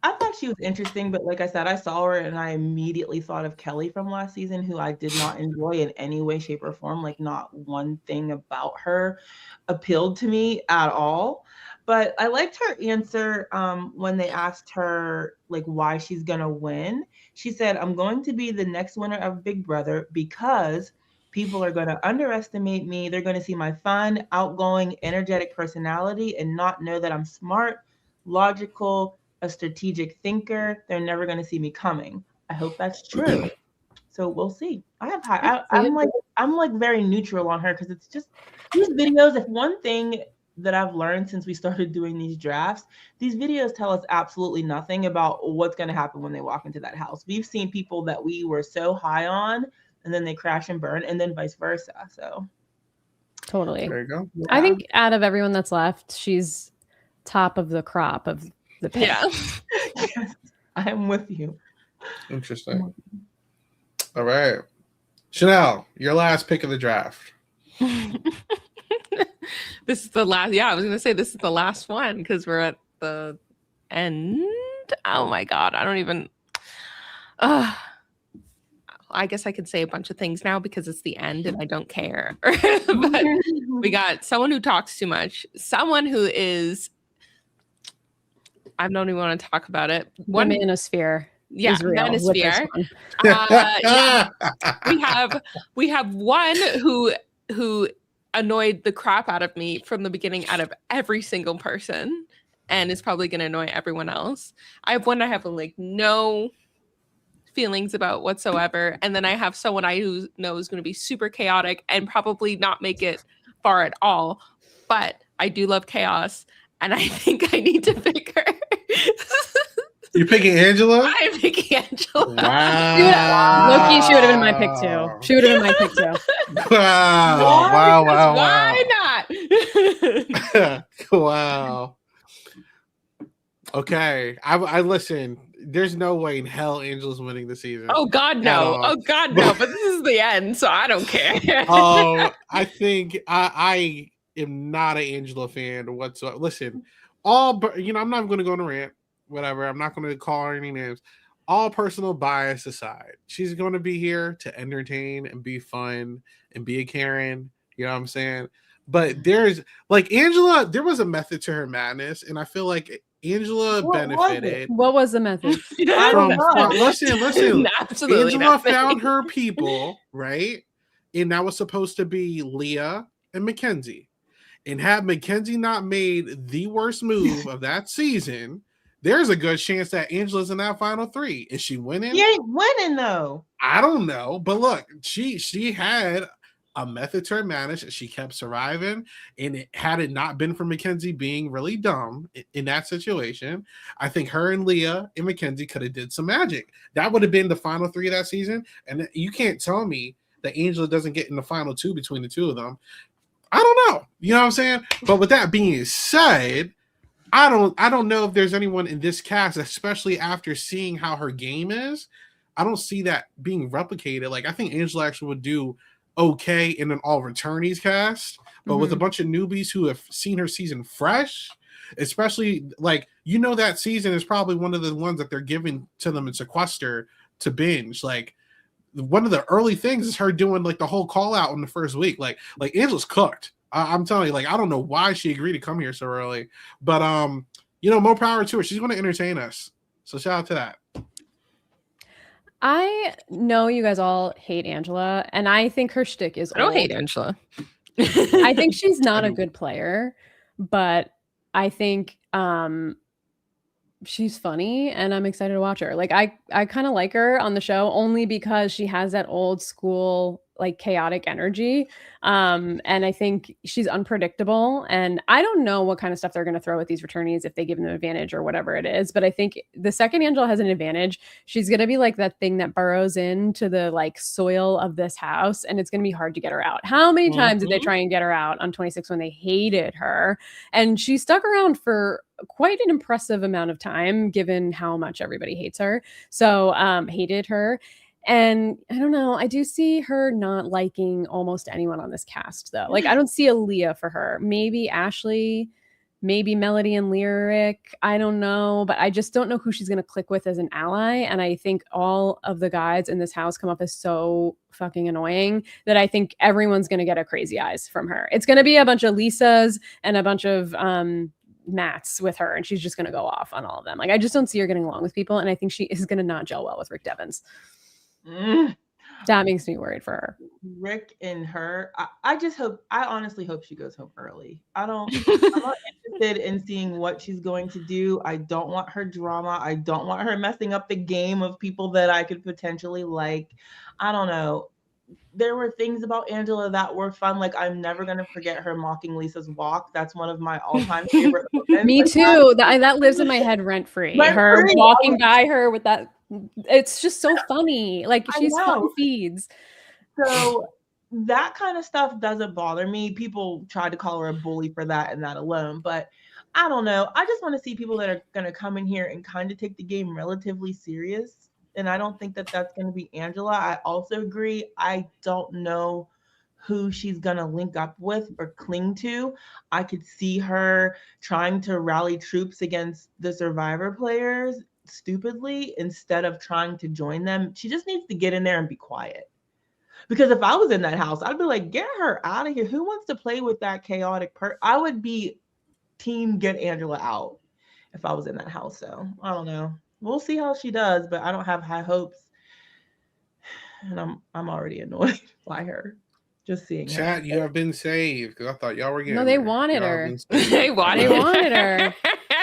S3: I thought she was interesting, but like I said, I saw her and I immediately thought of Kelly from last season, who I did not enjoy in any way, shape, or form. Like not one thing about her appealed to me at all. But I liked her answer when they asked her like why she's gonna win. She said, "I'm going to be the next winner of Big Brother because people are going to underestimate me. They're going to see my fun, outgoing, energetic personality and not know that I'm smart, logical, a strategic thinker. They're never going to see me coming. I hope that's true." So we'll see. I have high. I'm like very neutral on her because it's just these videos. If one thing that I've learned since we started doing these drafts, these videos tell us absolutely nothing about what's going to happen when they walk into that house. We've seen people that we were so high on and then they crash and burn, and then vice versa. So
S2: Totally.
S1: There you go.
S3: yeah.
S2: I think out of everyone that's left, she's top of the crop of the pit.
S4: Yeah.
S3: Yes, I'm with you.
S1: Interesting. All right. Chanelle, your last pick of the draft.
S4: This is the last. Yeah, I was gonna say this is the last one because we're at the end. Oh my god, I don't even. I guess I could say a bunch of things now because it's the end and I don't care. But we got someone who talks too much, someone who is. I don't even want to talk about it.
S2: One manosphere.
S4: Yeah,
S2: is real with this
S4: manosphere.
S2: one.
S4: Yeah. We have one who annoyed the crap out of me from the beginning out of every single person and is probably going to annoy everyone else. I have one I have like no feelings about whatsoever, and then I have someone I know is going to be super chaotic and probably not make it far at all, but I do love chaos and I think I need to pick her.
S1: You picking Angela?
S4: I'm picking Angela.
S1: Wow.
S2: Loki, she would have been my pick too. She would have been my pick too.
S1: Wow. Wow.
S4: Why not?
S1: Wow. Okay. I listen. There's no way in hell Angela's winning the season.
S4: Oh God, no!
S1: At all.
S4: Oh God, no! But this is the end, so I don't care.
S1: I think I am not an Angela fan whatsoever. Listen, I'm not going to go on a rant. Whatever. I'm not going to call her any names. All personal bias aside, she's going to be here to entertain and be fun and be a Karen. You know what I'm saying? But there's like Angela, there was a method to her madness, and I feel like Angela benefited.
S2: What was the method?
S1: Listen.
S4: Absolutely
S1: Angela
S4: nothing.
S1: found her people, right? And that was supposed to be Leah and Mackenzie. And had Mackenzie not made the worst move of that season, there's a good chance that Angela's in that final three. Is she winning?
S3: She ain't winning though.
S1: I don't know. But look, she had a method to her madness. She kept surviving. And had it not been for Mackenzie being really dumb in that situation, I think her and Leah and Mackenzie could have did some magic. That would have been the final three of that season. And you can't tell me that Angela doesn't get in the final two between the two of them. I don't know. You know what I'm saying? But with that being said, I don't know if there's anyone in this cast, especially after seeing how her game is. I don't see that being replicated. Like, I think Angela actually would do okay in an all returnees cast, but with a bunch of newbies who have seen her season fresh, especially like, that season is probably one of the ones that they're giving to them in sequester to binge. Like, one of the early things is her doing like the whole call out in the first week. Like Angela's cooked. I'm telling you, like, I don't know why she agreed to come here so early, but more power to her. She's going to entertain us. So shout out to that.
S2: I know you guys all hate Angela, and I think her shtick is
S4: I don't
S2: old.
S4: hate Angela.
S2: I think she's not a good player, but I think she's funny and I'm excited to watch her. Like I kind of like her on the show only because she has that old school like chaotic energy. And I think she's unpredictable, and I don't know what kind of stuff they're going to throw at these returnees if they give them an advantage or whatever it is. But I think the second Angela has an advantage, she's going to be like that thing that burrows into the like soil of this house, and it's going to be hard to get her out. How many times did they try and get her out on 26 when they hated her? And she stuck around for quite an impressive amount of time given how much everybody hates her. So hated her. And I don't know, I do see her not liking almost anyone on this cast though. Like I don't see a Leah for her. Maybe Ashley, maybe Melody and Lyric. I don't know, but I just don't know who she's going to click with as an ally. And I think all of the guys in this house come up as so fucking annoying that I think everyone's going to get a crazy eyes from her. It's going to be a bunch of Lisas and a bunch of mats with her and she's just going to go off on all of them. Like, I just don't see her getting along with people. And I think she is going to not gel well with Rick Devens. That makes me worried for her.
S3: Rick and her, I honestly hope she goes home early. I'm not interested in seeing what she's going to do. I don't want her drama. I don't want her messing up the game of people that I could potentially like. I don't know. There were things about Angela that were fun. Like, I'm never going to forget her mocking Lisa's walk. That's one of my all-time favorite moments.
S2: Me too. That lives in my head rent-free. Her walking by her with that. It's just so funny. Like, she's fun feeds.
S3: So that kind of stuff doesn't bother me. People tried to call her a bully for that and that alone. But I don't know. I just want to see people that are going to come in here and kind of take the game relatively serious. And I don't think that that's going to be Angela. I also agree. I don't know who she's going to link up with or cling to. I could see her trying to rally troops against the Survivor players stupidly instead of trying to join them. She just needs to get in there and be quiet. Because if I was in that house, I'd be like, get her out of here. Who wants to play with that chaotic I would be team get Angela out if I was in that house. So I don't know. We'll see how she does, but I don't have high hopes. And I'm already annoyed by her. Just seeing her.
S1: Chat, you have been saved because I thought y'all were getting.
S2: No, they wanted her.
S4: They wanted her.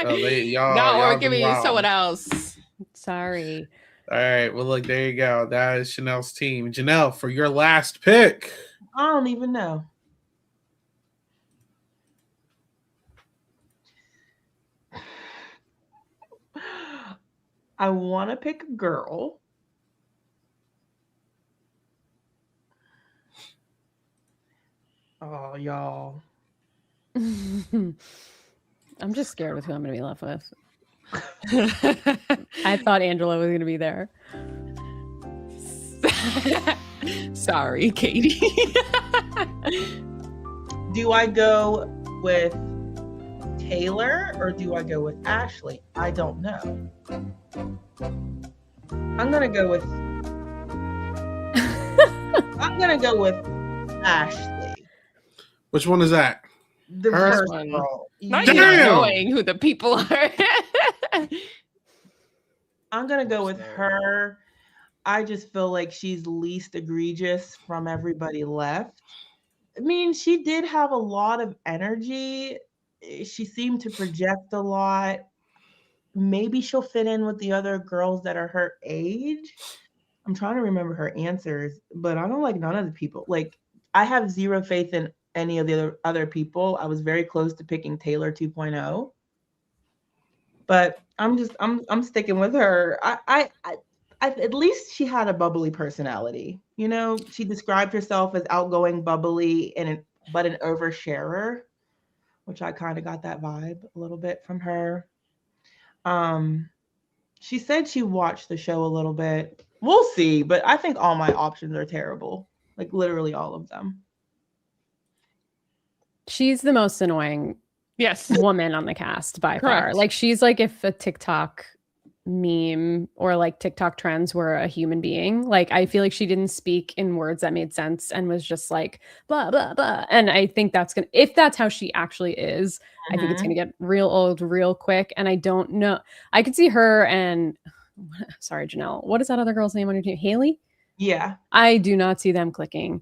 S1: Oh,
S4: no, we're giving you someone else.
S2: Sorry.
S1: All right. Well, look, there you go. That is Chanelle's team. Janelle, for your last pick.
S3: I don't even know. I want to pick a girl. Oh, y'all.
S2: I'm just scared with who I'm going to be left with. I thought Angela was going to be there.
S4: Sorry, Katie.
S3: Do I go with Taylor or do I go with Ashley? I don't know. I'm gonna go with Ashley.
S1: Which one is that?
S3: The
S1: First
S3: first
S4: one.
S3: girl.
S4: Not
S1: Damn.
S4: even knowing who the people are.
S3: I'm gonna go with her. I just feel like she's least egregious from everybody left. I mean, she did have a lot of energy. She seemed to project a lot. Maybe she'll fit in with the other girls that are her age. I'm trying to remember her answers, but I don't like none of the people. Like, I have zero faith in any of the other people. I was very close to picking Taylor 2.0, but I'm sticking with her. I at least she had a bubbly personality. You know, she described herself as outgoing, bubbly, but an oversharer, which I kind of got that vibe a little bit from her. She said she watched the show a little bit. We'll see, but I think all my options are terrible. Like, literally all of them.
S2: She's the most annoying woman on the cast by far. Like, she's like if a TikTok meme or like TikTok trends were a human being. Like, I feel like she didn't speak in words that made sense and was just like blah blah blah. And I think that's gonna, if that's how she actually is, I think it's gonna get real old real quick. And I don't know, I could see her and sorry, Janelle, what is that other girl's name on your team? Haley?
S3: Yeah.
S2: I do not see them clicking.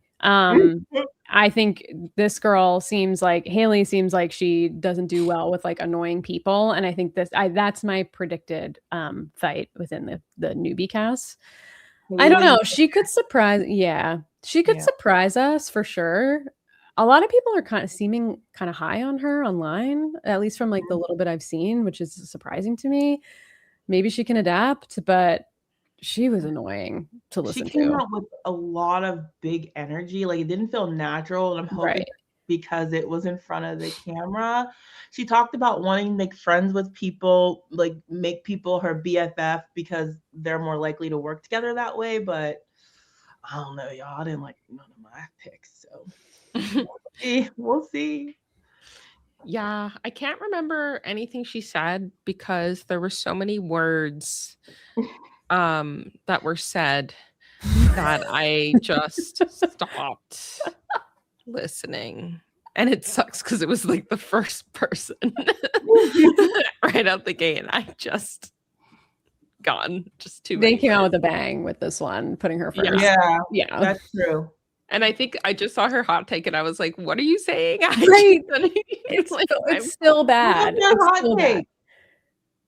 S2: I think this girl Haley seems like she doesn't do well with like annoying people. And I think that's my predicted fight within the newbie cast. I don't know. She could surprise. Yeah, she could surprise us for sure. A lot of people are seeming kind of high on her online, at least from like the little bit I've seen, which is surprising to me. Maybe she can adapt, but she was annoying to listen to.
S3: She came out with a lot of big energy. Like, it didn't feel natural. And I'm hoping because it was in front of the camera. She talked about wanting to make friends with people, like make people her BFF because they're more likely to work together that way. But I don't know, y'all. I didn't like none of my picks. So we'll see.
S4: Yeah, I can't remember anything she said because there were so many words that were said that I just stopped listening. And it sucks because it was like the first person right out the gate. And I just gone just too
S2: They
S4: many
S2: came out
S4: words.
S2: with a bang with this one, putting her first.
S3: Yeah,
S2: Yeah.
S3: that's true.
S4: And I think I just saw her hot take and I was like, what are you saying?
S2: Right.
S4: It's like,
S2: It's still bad.
S3: What's your
S2: It's
S3: hot
S2: still bad.
S3: take?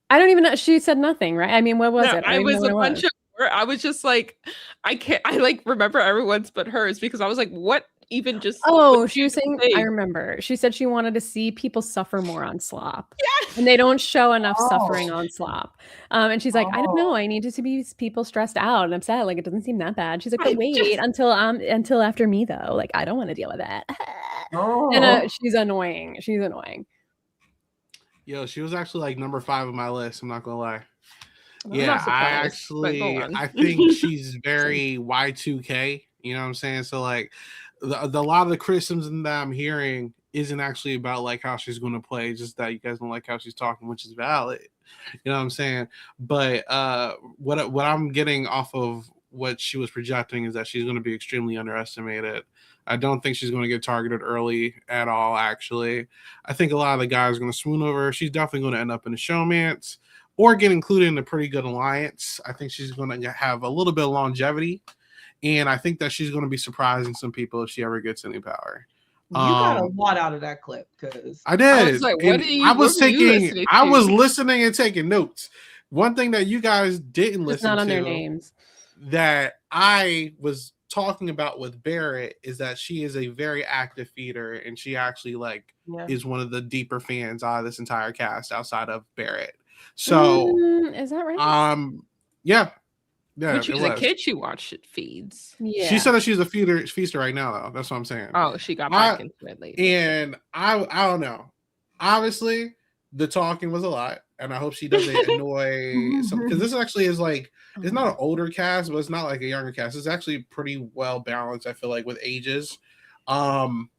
S2: I don't even know. She said nothing, right? I mean, what was
S4: no,
S2: it?
S4: I
S2: don't even
S4: was
S2: know
S4: a
S2: what it
S4: bunch of, I was just like, I can't, I like remember everyone's but hers because I was like, what even just.
S2: Oh,
S4: what
S2: she was saying, I remember. She said she wanted to see people suffer more on slop.
S4: Yes.
S2: And they don't show enough suffering
S3: Oh.
S2: on slop. And she's like, I don't know. I need to see people stressed out and upset. Like, it doesn't seem that bad. She's like, but
S4: I
S2: wait
S4: just-
S2: until after me, though. Like, I don't want to deal with that.
S3: Oh.
S2: And she's annoying. She's annoying.
S1: Yo, she was actually like number 5 on my list. I'm not gonna lie.
S4: I'm
S1: Yeah,
S4: not
S1: I
S4: surprised, but go
S1: actually
S4: on.
S1: I think she's very Y2K. You know what I'm saying? So like the lot of the criticism that I'm hearing isn't actually about like how she's going to play, just that you guys don't like how she's talking, which is valid. You know what I'm saying? But what I'm getting off of what she was projecting is that she's going to be extremely underestimated. I don't think she's going to get targeted early at all, actually. I think a lot of the guys are going to swoon over her. She's definitely going to end up in a showmance or get included in a pretty good alliance. I think she's going to have a little bit of longevity. And I think that she's going to be surprising some people if she ever gets any power.
S3: You got a lot out of that clip because
S1: I did.
S4: I was like, what are you-
S1: I was
S4: what were you
S1: taking.
S4: listening
S1: I
S4: to?
S1: was listening and taking notes. One thing that you guys didn't
S2: It's
S1: listen
S2: not on
S1: to
S2: their names.
S1: that I was talking about with Barrett is that she is a very active feeder, and she actually like
S3: yeah.
S1: is one of the deeper fans out of this entire cast outside of Barrett. So,
S2: Is that right?
S1: yeah.
S4: When she
S1: it
S4: was a kid, she watched it feeds.
S2: Yeah.
S1: She said that she's a feaster right now, though. That's what I'm saying.
S4: Oh, she got back into it later.
S1: And I don't know. Obviously, the talking was a lot, and I hope she doesn't annoy some, because this actually is like, it's not an older cast, but it's not like a younger cast. It's actually pretty well balanced, I feel like, with ages.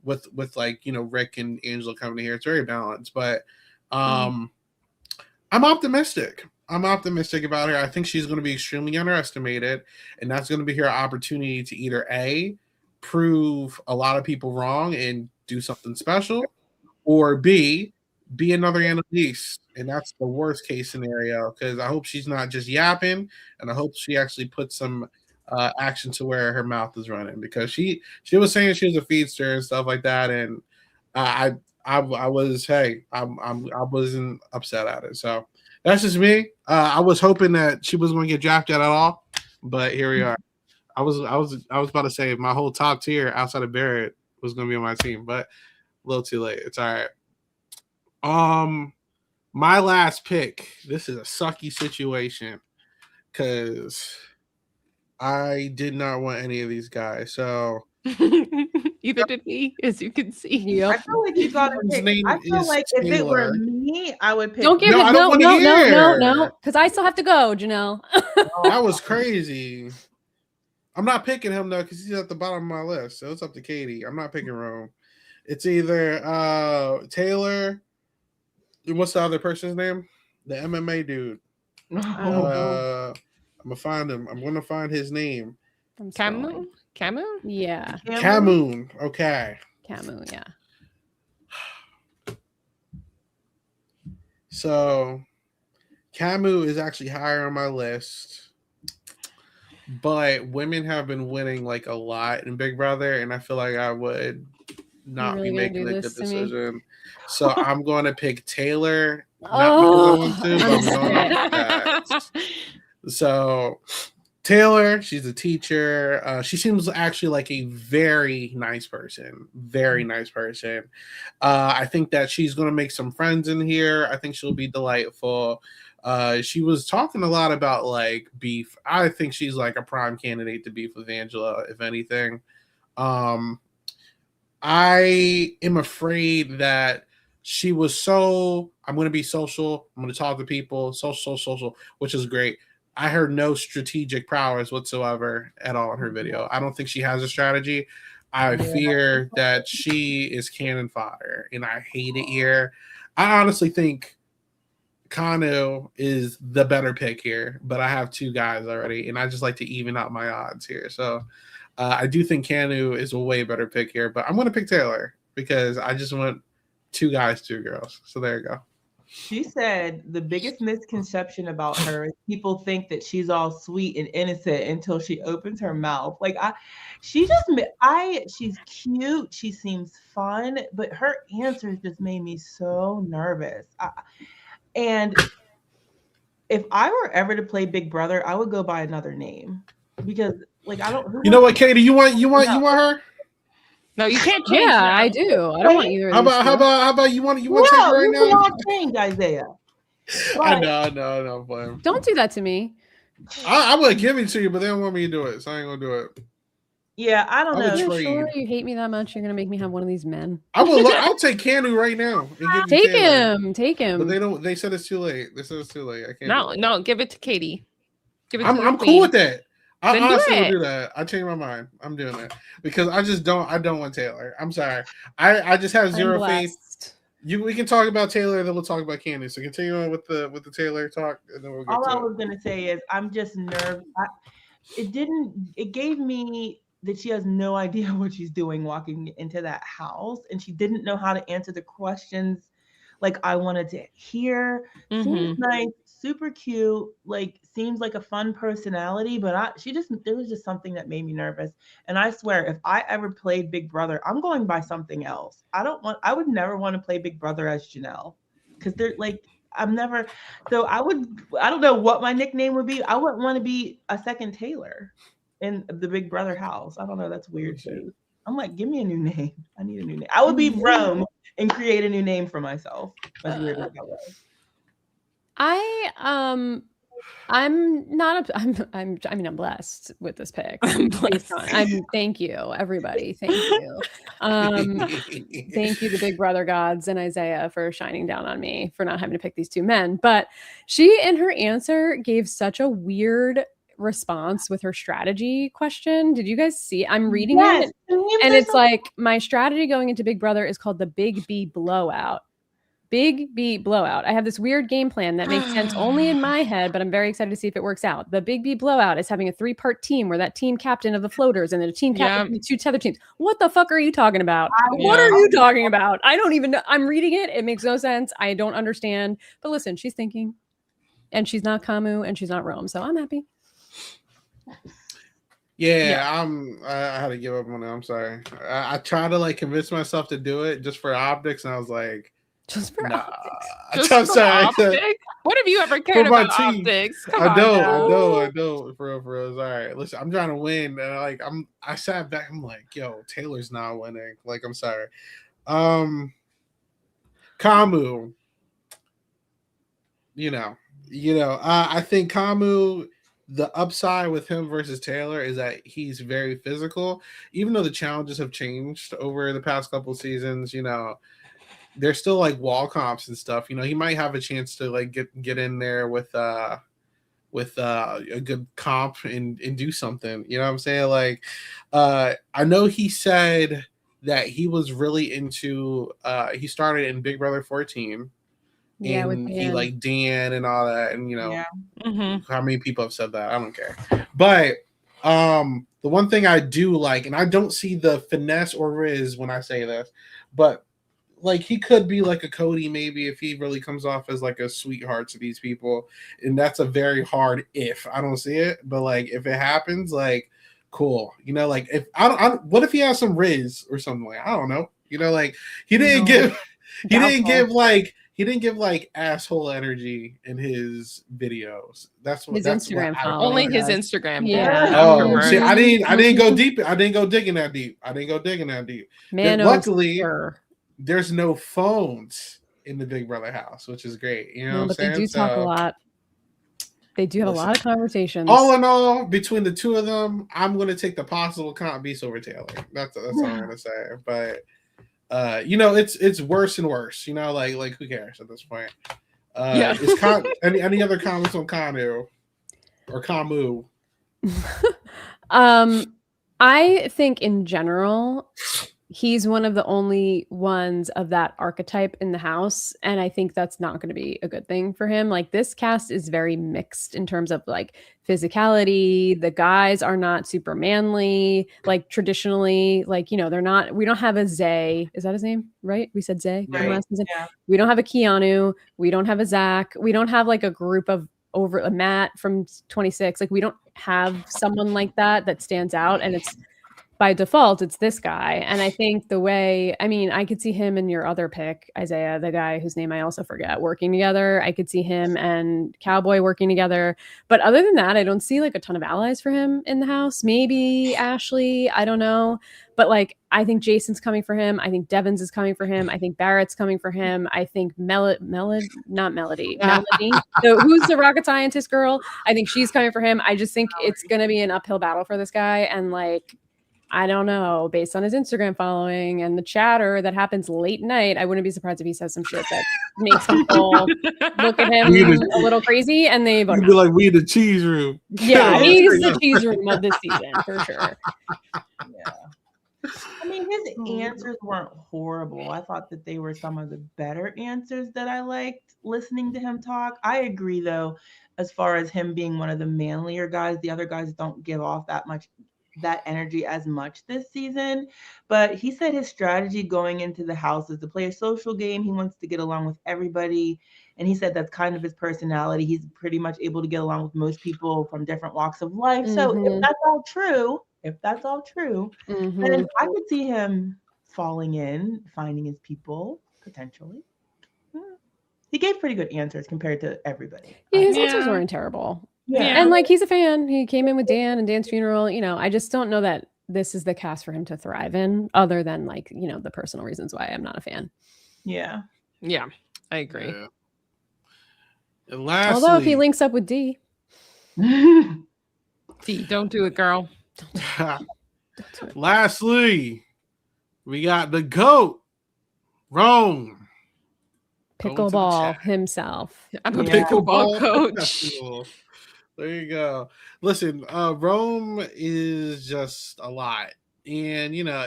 S1: With like, you know, Rick and Angela coming in here. It's very balanced, but I'm optimistic. I'm optimistic about her. I think she's going to be extremely underestimated, and that's going to be her opportunity to either A, prove a lot of people wrong and do something special, or B, be another Annalise. And that's the worst case scenario, because I hope she's not just yapping, and I hope she actually puts some action to where her mouth is running, because she was saying she was a feedster and stuff like that, and I wasn't upset at it. So that's just me. I was hoping that she wasn't going to get drafted at all, but here we are. I was about to say my whole top tier outside of Barrett was going to be on my team, but a little too late. It's all right. My last pick. This is a sucky situation because I did not want any of these guys. So
S4: Either did we, as you can see.
S3: I feel like you got to
S1: His
S3: pick.
S1: name
S3: I feel
S1: is
S3: like if it were
S1: Taylor.
S3: me, I would pick.
S2: Don't give
S1: No,
S2: it.
S1: I don't
S2: No,
S1: wanna hear.
S2: no. Because I still have to go, Janelle.
S1: That was crazy. I'm not picking him though because he's at the bottom of my list. So it's up to Katie. I'm not picking Rome. It's either Taylor. What's the other person's name? The MMA dude. I'm gonna find him. I'm gonna find his name.
S2: I'm
S4: Camu?
S2: scrolling.
S4: Camu?
S2: Yeah.
S1: Camoon. Okay.
S2: Camu, yeah.
S1: So Camu is actually higher on my list. But women have been winning like a lot in Big Brother, and I feel like I would not
S2: really
S1: be
S2: gonna
S1: making
S2: do
S1: a good
S2: this to me?
S1: decision. So I'm going to pick Taylor. Not
S2: Oh,
S1: going to, but I'm going with that. So Taylor, she's a teacher. She seems actually like a very nice person. Very nice person. I think that she's going to make some friends in here. I think she'll be delightful. She was talking a lot about like beef. I think she's like a prime candidate to beef with Angela, if anything. I am afraid that she was I'm going to be social. I'm going to talk to people, social, which is great. I heard no strategic prowess whatsoever at all in her video. I don't think she has a strategy. I fear that she is cannon fodder, and I hate it here. I honestly think Kanu is the better pick here, but I have two guys already, and I just like to even out my odds here. So I do think Kanu is a way better pick here, but I'm going to pick Taylor. because I just want 2 guys, 2 girls. So there you go.
S3: She said the biggest misconception about her is people think that she's all sweet and innocent until she opens her mouth. Like she's cute. She seems fun, but her answers just made me so nervous. And if I were ever to play Big Brother, I would go by another name because, like, I don't.
S1: You know what, Katie? You want her?
S4: No, you can't change.
S2: Yeah,
S4: that.
S2: I do. I don't want either.
S1: How about you want to take her right now?
S3: You cannot change, Isaiah.
S1: I know, but
S2: Don't do that to me.
S1: I would give it to you, but they don't want me to do it, so I ain't gonna do it.
S3: Yeah, I don't know.
S2: You're sure you hate me that much? You're gonna make me have one of these men.
S1: I'll take Canu right now. And give
S2: Take
S1: Taylor.
S2: him. But
S1: they don't. They said it's too late. I can't.
S4: No, give it to Katie. Give it to
S1: I'm
S4: the
S1: cool with that. I
S4: Then
S1: honestly
S4: do
S1: will
S4: it.
S1: do that. I changed my mind. I'm doing that because I don't want Taylor. I'm sorry. I just have zero faith. We can talk about Taylor, then we'll talk about Candy. So continue on with the Taylor talk, and then we'll get
S3: All
S1: to
S3: I
S1: it.
S3: was gonna say is I'm just nervous. It gave me that she has no idea what she's doing walking into that house, and she didn't know how to answer the questions like I wanted to hear. Seems nice, super cute, like seems like a fun personality, but there was just something that made me nervous. And I swear, if I ever played Big Brother, I'm going by something else. I would never want to play Big Brother as Janelle, because they're like, I don't know what my nickname would be. I wouldn't want to be a second Taylor in the Big Brother house. I don't know. That's weird. I'm like, give me a new name. I need a new name. I would be Rome and create a new name for myself. As weird as that was.
S2: I'm blessed with this pick. Thank you, everybody. Thank you. Thank you, the Big Brother gods and Isaiah, for shining down on me for not having to pick these 2 men. But she, in her answer, gave such a weird response with her strategy question. Did you guys see? I'm reading it, and it's like, my strategy going into Big Brother is called the Big B Blowout. Big B Blowout. I have this weird game plan that makes sense only in my head, but I'm very excited to see if it works out. The Big B Blowout is having a 3-part team where that team captain of the floaters and then a team captain of the 2 tether teams. What the fuck are you talking about? What are you talking about? I don't even know. I'm reading it. It makes no sense. I don't understand. But listen, she's thinking, and she's not Camus and she's not Rome, so I'm happy.
S1: Yeah. I had to give up on it. I'm sorry. I tried to like convince myself to do it just for optics, and I was like,
S2: just for optics.
S4: Just for optics? What have you ever cared about optics?
S1: I don't. For real. It's all right. Listen, I'm trying to win, and I sat back. I'm like, yo, Taylor's not winning. Like, I'm sorry. Camus. I think Camus, the upside with him versus Taylor is that he's very physical. Even though the challenges have changed over the past couple seasons, there's still like wall comps and stuff. He might have a chance to like get in there with a good comp and do something. You know what I'm saying? Like, I know he said that he was really into. He started in Big Brother 14.
S2: Yeah,
S1: and he like Dan and all that, and how many people have said that? I don't care. But the one thing I do like, and I don't see the finesse or riz when I say this, but like he could be like a Cody maybe if he really comes off as like a sweetheart to these people, and that's a very hard if. I don't see it, but like if it happens, like cool. Like if I don't what if he has some riz or something? Like I don't know. Like he didn't give like asshole energy in his videos. That's what
S2: his
S1: that's
S2: Instagram.
S1: What
S4: only his Instagram.
S2: Yeah.
S1: Oh, see, I didn't go deep. I didn't go digging that deep.
S2: Man,
S1: luckily, there's no phones in the Big Brother house, which is great. You know what I'm saying?
S2: They do talk a lot. They do have a lot of conversations.
S1: All in all, between the 2 of them, I'm going to take the possible comp beast over Taylor. That's all I'm going to say. But it's worse and worse. Like who cares at this point? Any other comments on Kanu or Camus?
S2: I think in general, he's one of the only ones of that archetype in the house, and I think that's not going to be a good thing for him. Like, this cast is very mixed in terms of like physicality. The guys are not super manly, like traditionally, like, you know, they're not. We don't have a Zay. Is that his name? Right? We said Zay from
S3: Right.
S2: last season.
S3: Yeah.
S2: We don't have a Keanu. We don't have a Zach. We don't have like a group of over a Matt from 26. Like, we don't have someone like that stands out, and it's by default, it's this guy. And I think the way, I mean, I could see him and your other pick, Isaiah, the guy whose name I also forget, working together. I could see him and Cowboy working together. But other than that, I don't see like a ton of allies for him in the house. Maybe Ashley, I don't know. But like, I think Jason's coming for him. I think Devins is coming for him. I think Barrett's coming for him. I think Melody. So who's the rocket scientist girl? I think she's coming for him. I just think it's going to be an uphill battle for this guy. And like, I don't know, based on his Instagram following and the chatter that happens late night, I wouldn't be surprised if he says some shit that makes people look at him a little crazy, and they vote
S1: You'd
S2: him
S1: be
S2: out.
S1: like, we the cheese room.
S2: Yeah, he's the cheese room of this season for sure.
S3: Yeah. I mean, his answers weren't horrible. I thought that they were some of the better answers that I liked listening to him talk. I agree, though, as far as him being one of the manlier guys. The other guys don't give off that energy as much this season. But he said his strategy going into the house is to play a social game. He wants to get along with everybody. And he said that's kind of his personality. He's pretty much able to get along with most people from different walks of life. So if that's all true, then I could see him falling in, finding his people, potentially. He gave pretty good answers compared to everybody.
S2: Yeah, his answers weren't terrible.
S3: Yeah.
S2: And like, he's a fan. He came in with Dan and Dan's funeral. You know, I just don't know that this is the cast for him to thrive in, other than like, you know, the personal reasons why I'm not a fan.
S3: Yeah.
S4: Yeah, I agree.
S1: Yeah. And lastly,
S2: Although if he links up with D.
S4: D, don't do it, girl.
S1: lastly, we got the GOAT, Rome.
S2: Pickleball himself.
S4: I'm a
S3: Yeah.
S4: pickleball coach.
S1: There you go. Listen, Rome is just a lot. And you know,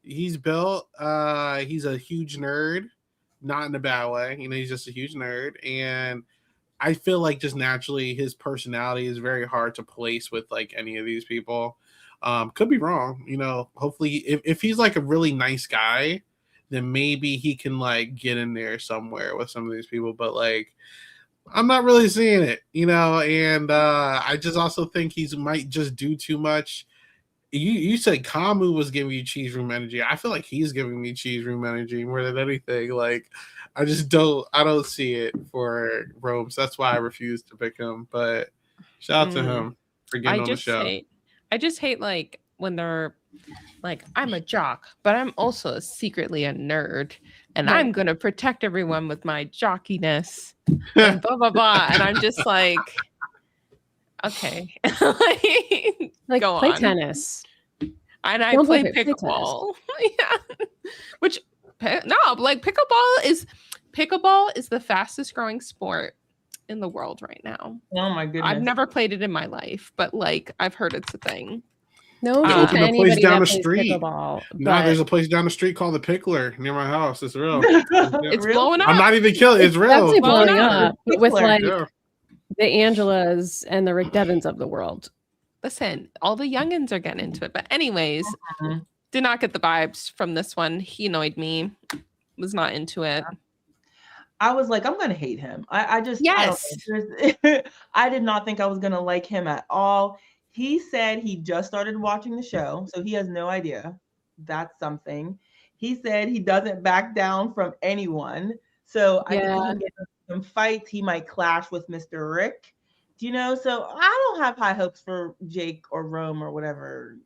S1: he's built, he's a huge nerd, not in a bad way. You know, he's just a huge nerd. And I feel like just naturally his personality is very hard to place with like any of these people. Could be wrong, you know. Hopefully if he's like a really nice guy, then maybe he can like get in there somewhere with some of these people. But like, I'm not really seeing it, you know. And I just also think he might just do too much. You said Kamu was giving you cheese room energy. I feel like he's giving me cheese room energy more than anything. Like, I don't see it for Rome. So that's why I refuse to pick him. But shout out to him for getting on the show.
S4: I just hate like when they're like, I'm a jock, but I'm also secretly a nerd, and I'm gonna protect everyone with my jockiness and blah blah blah. And I'm just like, okay,
S2: Like,
S4: go
S2: play
S4: on.
S2: tennis.
S4: And I
S2: Don't
S4: play
S2: play tennis.
S4: pickleball. Yeah, which like pickleball is the fastest growing sport in the world right now.
S3: Oh my goodness.
S4: I've never played it in my life, but like I've heard it's a thing.
S2: No,
S1: They
S2: offense
S1: opened
S2: to
S1: a place
S2: anybody
S1: down
S2: that
S1: the
S2: plays
S1: street.
S2: pickleball,
S1: Nah,
S2: but
S1: there's a place down the street called the Pickler near my house. It's real.
S4: It's blowing up.
S1: I'm not even kidding. It's real.
S2: definitely
S4: Well,
S2: blowing
S4: no.
S2: up with
S3: Pickler.
S2: like
S1: Yeah.
S2: the Angelas and the Rick Devons of the world.
S4: Listen, all the youngins are getting into it. But anyways,
S3: Mhm.
S4: did not get the vibes from this one. He annoyed me. Was not into it.
S3: I was like, I'm gonna hate him. I just
S4: Yes.
S3: I did not think I was gonna like him at all. He said he just started watching the show, so he has no idea. That's something. He said he doesn't back down from anyone. So I think he can get in some fights. He might clash with Mr. Rick. Do you know? So I don't have high hopes for Jake or Rome or whatever.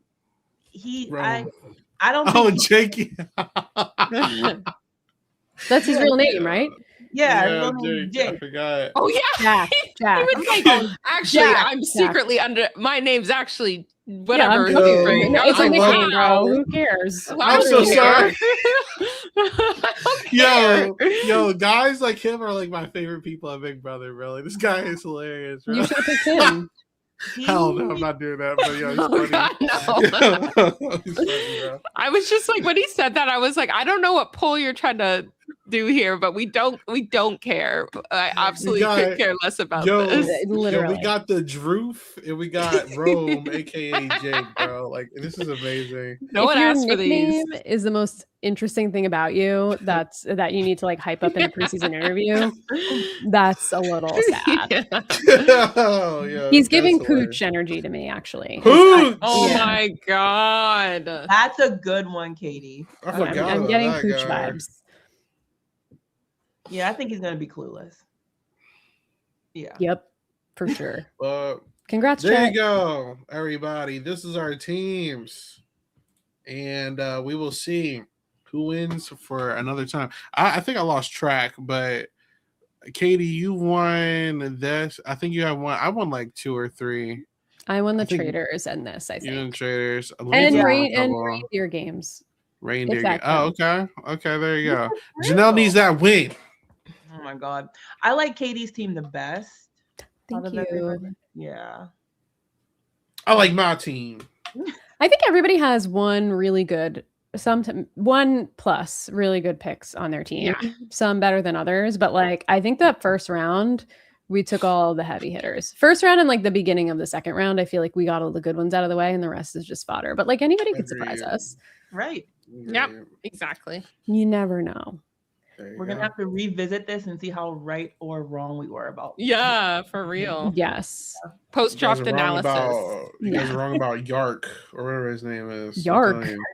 S1: Rome.
S3: I don't
S1: Oh,
S3: think
S1: Jakey.
S2: That's his real name, right?
S3: yeah,
S1: Jake. I forgot.
S4: Oh yeah.
S2: Jack. Jack.
S4: He was like, actually,
S2: Jack.
S4: I'm
S2: Jack.
S4: secretly under. My name's actually
S2: Yeah,
S4: whatever.
S2: I'm
S1: Yo,
S2: confused.
S1: no,
S2: No, it's a
S1: I
S2: nickname,
S4: love-
S2: bro. Who cares?
S4: Well,
S1: I'm
S4: I
S1: so
S4: don't care.
S1: sorry.
S4: I don't care.
S1: Yo, guys like him are like my favorite people at Big Brother, really. This guy is hilarious. Bro.
S2: You should have picked him.
S1: Hell no, I'm not doing that. But yeah, it's
S4: Oh,
S1: funny.
S4: God, no.
S1: It's funny, bro.
S4: I was just like, when he said that, I was like, I don't know what poll you're trying to do here, but we don't care. I absolutely could care less about this.
S2: Literally.
S1: we got the Droof and we got Rome, aka Jake, bro. Like this is amazing.
S4: No
S2: If
S4: one
S2: your
S4: asked for these.
S2: nickname is the most interesting thing about you, that you need to like hype up in a preseason interview. That's a little sad.
S4: Yeah.
S1: Oh, yeah,
S2: He's
S1: that's
S2: giving
S1: hilarious.
S2: pooch energy to me, actually.
S1: Pooch!
S4: Oh
S2: Yeah.
S4: my God.
S3: That's a good one, Katie.
S1: I forgot
S2: I'm
S1: about
S2: getting
S1: that
S2: pooch
S1: guy.
S2: vibes.
S3: Yeah, I think he's gonna be clueless. Yeah.
S2: Yep, for sure.
S1: Uh,
S2: Congrats,
S1: there
S2: Chet.
S1: you go, everybody. This is our teams, and we will see who wins for another time. I think I lost track, but Katie, you won this. I think you have one. I won like 2 or 3.
S2: I won the
S1: I think
S2: traders and this, I
S1: You and
S2: think.
S1: traders.
S2: And
S3: Yeah.
S2: reindeer games.
S1: Reindeer.
S2: if that
S1: Oh,
S2: counts.
S1: okay. Okay, there you go.
S3: Real.
S1: Janelle needs that win.
S3: Oh my God. I like Katie's team the best. out
S2: Thank
S3: of
S2: you.
S3: everybody. Yeah.
S1: I like my team.
S2: I think everybody has one really good, one plus really good picks on their team.
S4: Yeah.
S2: Some better than others, but like I think that first round we took all the heavy hitters. First round and like the beginning of the second round, I feel like we got all the good ones out of the way, and the rest is just fodder. But like anybody could surprise
S1: Agreed.
S2: us.
S3: Right.
S4: Yep. Exactly.
S2: You never know.
S1: There you
S3: We're gonna
S1: go.
S3: have to revisit this and see how right or wrong we were about.
S4: Yeah, for real.
S2: Yes.
S4: Post
S1: You guys
S4: draft
S1: are wrong
S4: analysis.
S1: You guys
S2: Yeah.
S1: are wrong about Yark or whatever his name is. I'm
S2: Yark.
S1: telling you.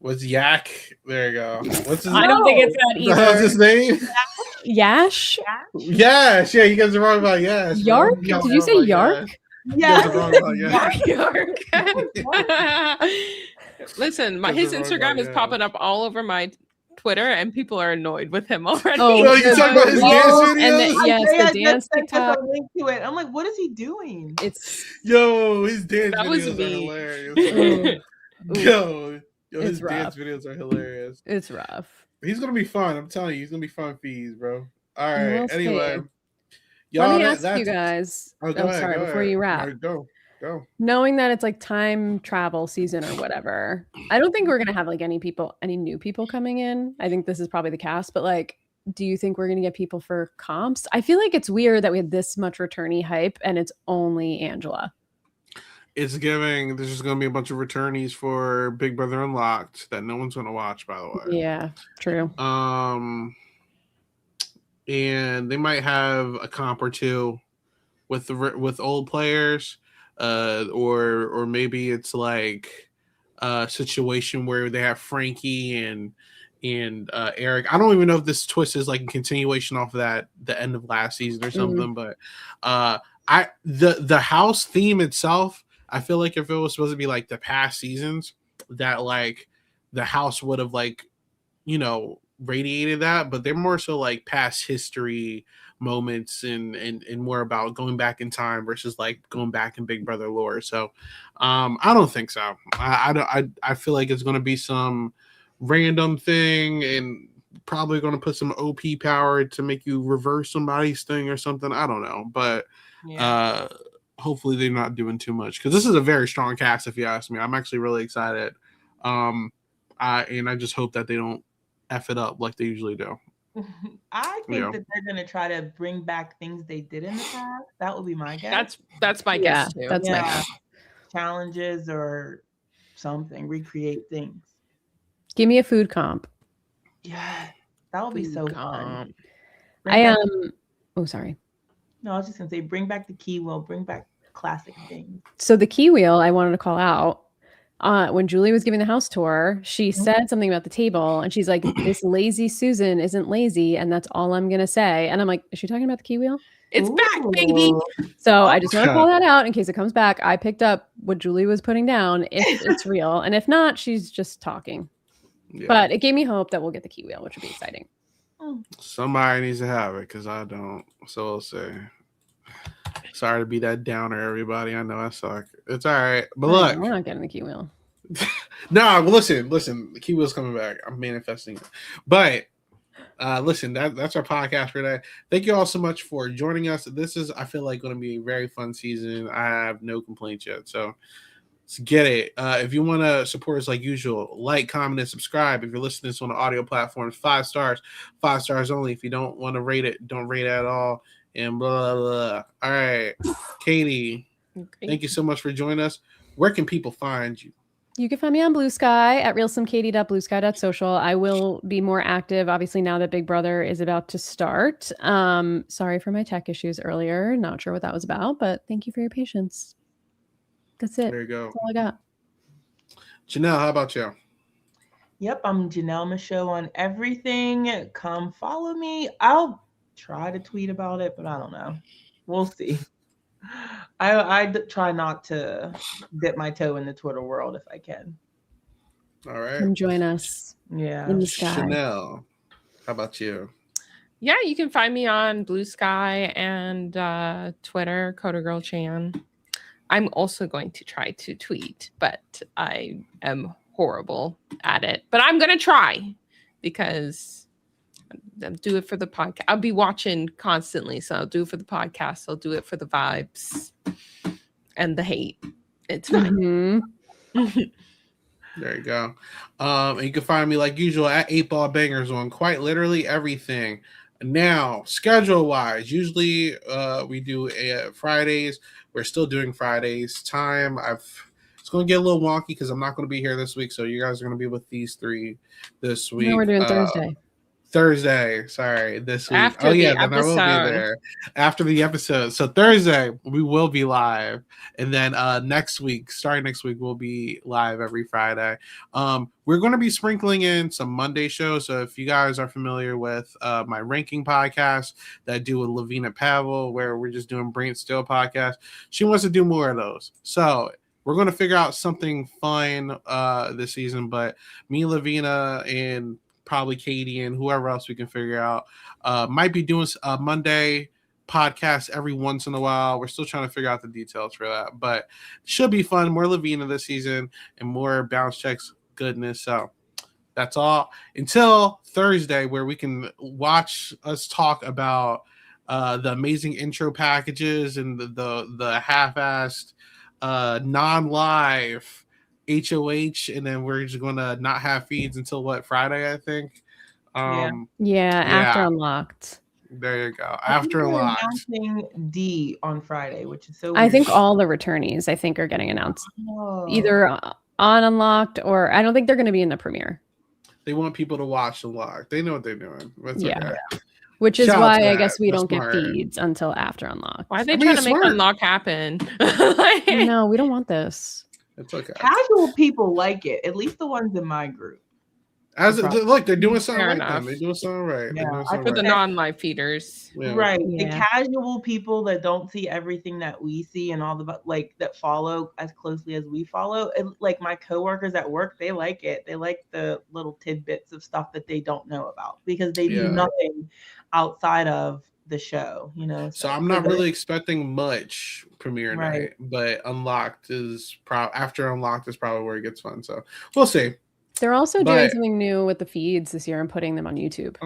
S1: What's Yak? There you go. What's his
S2: I don't think it's that
S1: How's
S2: either.
S1: his name?
S2: Yash?
S1: Yes. Yeah, you guys are wrong about Yash. bro.
S2: Yark?
S1: guys
S2: Did
S1: are
S2: you
S1: wrong
S2: say
S1: about
S2: Yark?
S1: Yash. You guys are wrong about Yash.
S4: Listen,
S1: That's
S4: his
S1: the wrong
S4: Instagram
S1: guy,
S4: is
S1: yeah.
S4: popping up all over my Twitter, and people are annoyed with him already.
S2: Oh,
S1: Well, you talking about his dance
S2: reels and
S1: videos?
S2: yes,
S3: Andrea
S2: the dance
S3: just sent us
S2: TikTok.
S3: a link to it. I'm like, what is he doing?
S2: It's
S1: Yo, his dance
S4: That was
S1: videos are
S4: me.
S1: hilarious.
S2: Ooh.
S1: Yo,
S2: It's
S1: his dance
S2: rough.
S1: videos are hilarious.
S2: It's rough.
S1: He's gonna be fun. I'm telling you, he's gonna be fun fees, bro. All right.
S2: We'll see.
S1: Anyway,
S2: Let me
S1: that-
S2: ask you
S1: that's-
S2: guys.
S1: Oh, go
S2: I'm
S1: ahead,
S2: sorry,
S1: go
S2: before
S1: ahead.
S2: you wrap.
S1: All right, go.
S2: Knowing that it's like time travel season or whatever, I don't think we're gonna have like any new people coming in. I think this is probably the cast, but like, do you think we're gonna get people for comps? I feel like it's weird that we had this much returnee hype and it's only Angela.
S1: It's giving. There's just gonna be a bunch of returnees for Big Brother Unlocked that no one's gonna watch, by the way.
S2: Yeah, true.
S1: And they might have a comp or two with old players, or maybe it's like a situation where they have Frankie and Eric. I don't even know if this twist is like a continuation off of that the end of last season or something, but the house theme itself, I feel like if it was supposed to be like the past seasons, that like the house would have like, you know, radiated that, but they're more so like past history moments and more about going back in time versus like going back in Big Brother lore. So I don't think so. I feel like it's going to be some random thing and probably going to put some OP power to make you reverse somebody's thing or something. I don't know, but hopefully they're not doing too much, because this is a very strong cast if you ask me. I'm actually really excited, and I just hope that they don't F it up like they usually do.
S3: I think
S1: Yeah.
S3: that they're gonna try to bring back things they did in the past. That would be my guess.
S4: That's my
S2: Yeah,
S4: guess too.
S2: that's my guess.
S3: Challenges or something, recreate things.
S2: Give me a food comp.
S3: Yeah, that would be so fun. Bring
S2: I
S3: back-
S2: Oh, sorry.
S3: No, I was just gonna say, bring back the key wheel, bring back classic things.
S2: So the key wheel I wanted to call out. When Julie was giving the house tour, she
S3: Mm-hmm.
S2: said something about the table, and she's like, "This lazy Susan isn't lazy, and that's all I'm gonna say." And I'm like, "Is she talking about the key wheel?"
S4: It's back, baby.
S3: Ooh.
S2: So I just want to
S1: Okay.
S2: call that out in case it comes back. I picked up what Julie was putting down, if it's real, and if not, she's just talking.
S1: Yeah.
S2: But it gave me hope that we'll get the key wheel, which would be exciting.
S1: Somebody needs to have it because I don't. So we'll see. Sorry to be that downer, everybody. I know I suck. It's all right. But look,
S2: We're not getting the key wheel.
S1: no, listen. The key wheel's coming back. I'm manifesting it. But Listen, that's our podcast for today. Thank you all so much for joining us. This is, I feel like, going to be a very fun season. I have no complaints yet, so let's get it. If you want to support us like usual, like, comment, and subscribe. If you're listening to this on the audio platforms, 5 stars, 5 stars only. If you don't want to rate it, don't rate it at all. And blah, blah, blah. All right, Katie, thank you so much for joining us. Where can people find you?
S2: You can find me on Blue Sky at realsomekatie.bluesky.social. I will be more active, obviously, now that Big Brother is about to start. Sorry for my tech issues earlier. Not sure what that was about, but thank you for your patience. That's it.
S1: There you go.
S2: That's all I got.
S1: Janelle, how about you?
S3: Yep, I'm Janelle Michaud on everything. Come follow me. I'll try to tweet about it, but I don't know. We'll see. I try not to dip my toe in the Twitter world if I can.
S1: All right.
S2: Come join us.
S3: Yeah.
S2: In the sky.
S1: Chanelle, how about you?
S4: Yeah, you can find me on Blue Sky and Twitter, Coda Girl Chan. I'm also going to try to tweet, but I am horrible at it. But I'm going to try because I'll do it for the podcast. I'll be watching constantly, so I'll do it for the podcast. I'll do it for the vibes and the hate. It's fine.
S1: There you go. And you can find me like usual at 8Ball Bangers on quite literally everything. Now, schedule-wise, usually we do Fridays. We're still doing Fridays. It's going to get a little wonky because I'm not going to be here this week, so you guys are going to be with these 3 this week.
S2: No, we're doing Thursday.
S1: This week.
S4: After the
S1: then I will be
S4: episode.
S1: there after the episode. So Thursday we will be live, and then starting next week, we'll be live every Friday. We're going to be sprinkling in some Monday shows. So if you guys are familiar with my ranking podcast that I do with Lavina Pavel, where we're just doing Brain Still podcast, she wants to do more of those. So we're going to figure out something fun this season. But me, Lavina, and probably Katie and whoever else we can figure out might be doing a Monday podcast every once in a while. We're still trying to figure out the details for that, but should be fun. More Lavina this season and more bounce checks goodness. So that's all until Thursday, where we can watch us talk about the amazing intro packages and the half-assed non-live HOH, and then we're just going to not have feeds until Friday, I think.
S2: After Unlocked.
S1: There you go. After Unlocked.
S3: Announcing D on Friday, which is so weird.
S2: I think all the returnees, are getting announced either on Unlocked, or I don't think they're going to be in the premiere.
S1: They want people to watch Unlocked. They know what they're doing. That's okay.
S2: Which is
S1: Shout out
S2: why
S1: to
S2: I
S1: that.
S2: guess we
S1: That's
S2: don't
S1: smart.
S2: get feeds until after Unlocked.
S4: Why are they trying to make
S1: smart.
S4: Unlock happen?
S2: No, we don't want this.
S1: It's okay.
S3: Casual people like it, at least the ones in my group.
S1: Look, they're doing something
S4: Fair
S1: right.
S4: enough.
S1: They're doing something right.
S3: Yeah,
S1: They're doing
S3: I
S1: something
S4: For the
S1: right.
S4: non-live feeders.
S1: Yeah.
S3: Right.
S2: Yeah.
S3: The casual people that don't see everything that we see and all the that follow as closely as we follow. Like my coworkers at work, they like it. They like the little tidbits of stuff that they don't know about because they do nothing outside of the show,
S1: So I'm not really expecting much premiere night, but Unlocked is after Unlocked is probably where it gets fun. So we'll see.
S2: They're also doing something new with the feeds this year and putting them on YouTube.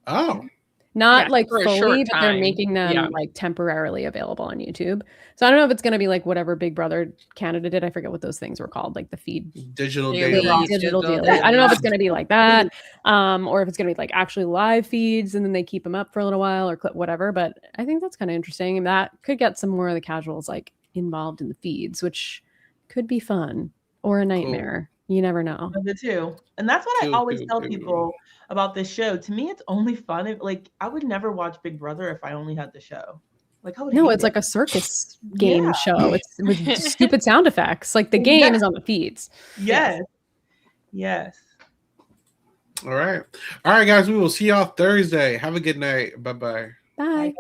S1: Oh.
S2: Not
S4: for a
S2: fully,
S4: short
S2: but they're
S4: time.
S2: making them temporarily available on YouTube. So I don't know if it's going to be like whatever Big Brother Canada did. I forget what those things were called, like the feed.
S1: Digital
S4: Daily.
S1: daily.
S2: Digital daily. I don't know if it's going to be like that, or if it's going to be like actually live feeds and then they keep them up for a little while or whatever. But I think that's kind of interesting, and that could get some more of the casuals like involved in the feeds, which could be fun or a nightmare. You never know.
S3: The two. And that's what I always tell people about this show. To me, it's only fun if, I would never watch Big Brother if I only had the show.
S2: It's like a circus game show. It's with stupid sound effects. Like the game is on the feeds.
S3: Yes.
S1: All right, guys. We will see y'all Thursday. Have a good night. Bye-bye.
S2: Bye.
S3: Bye.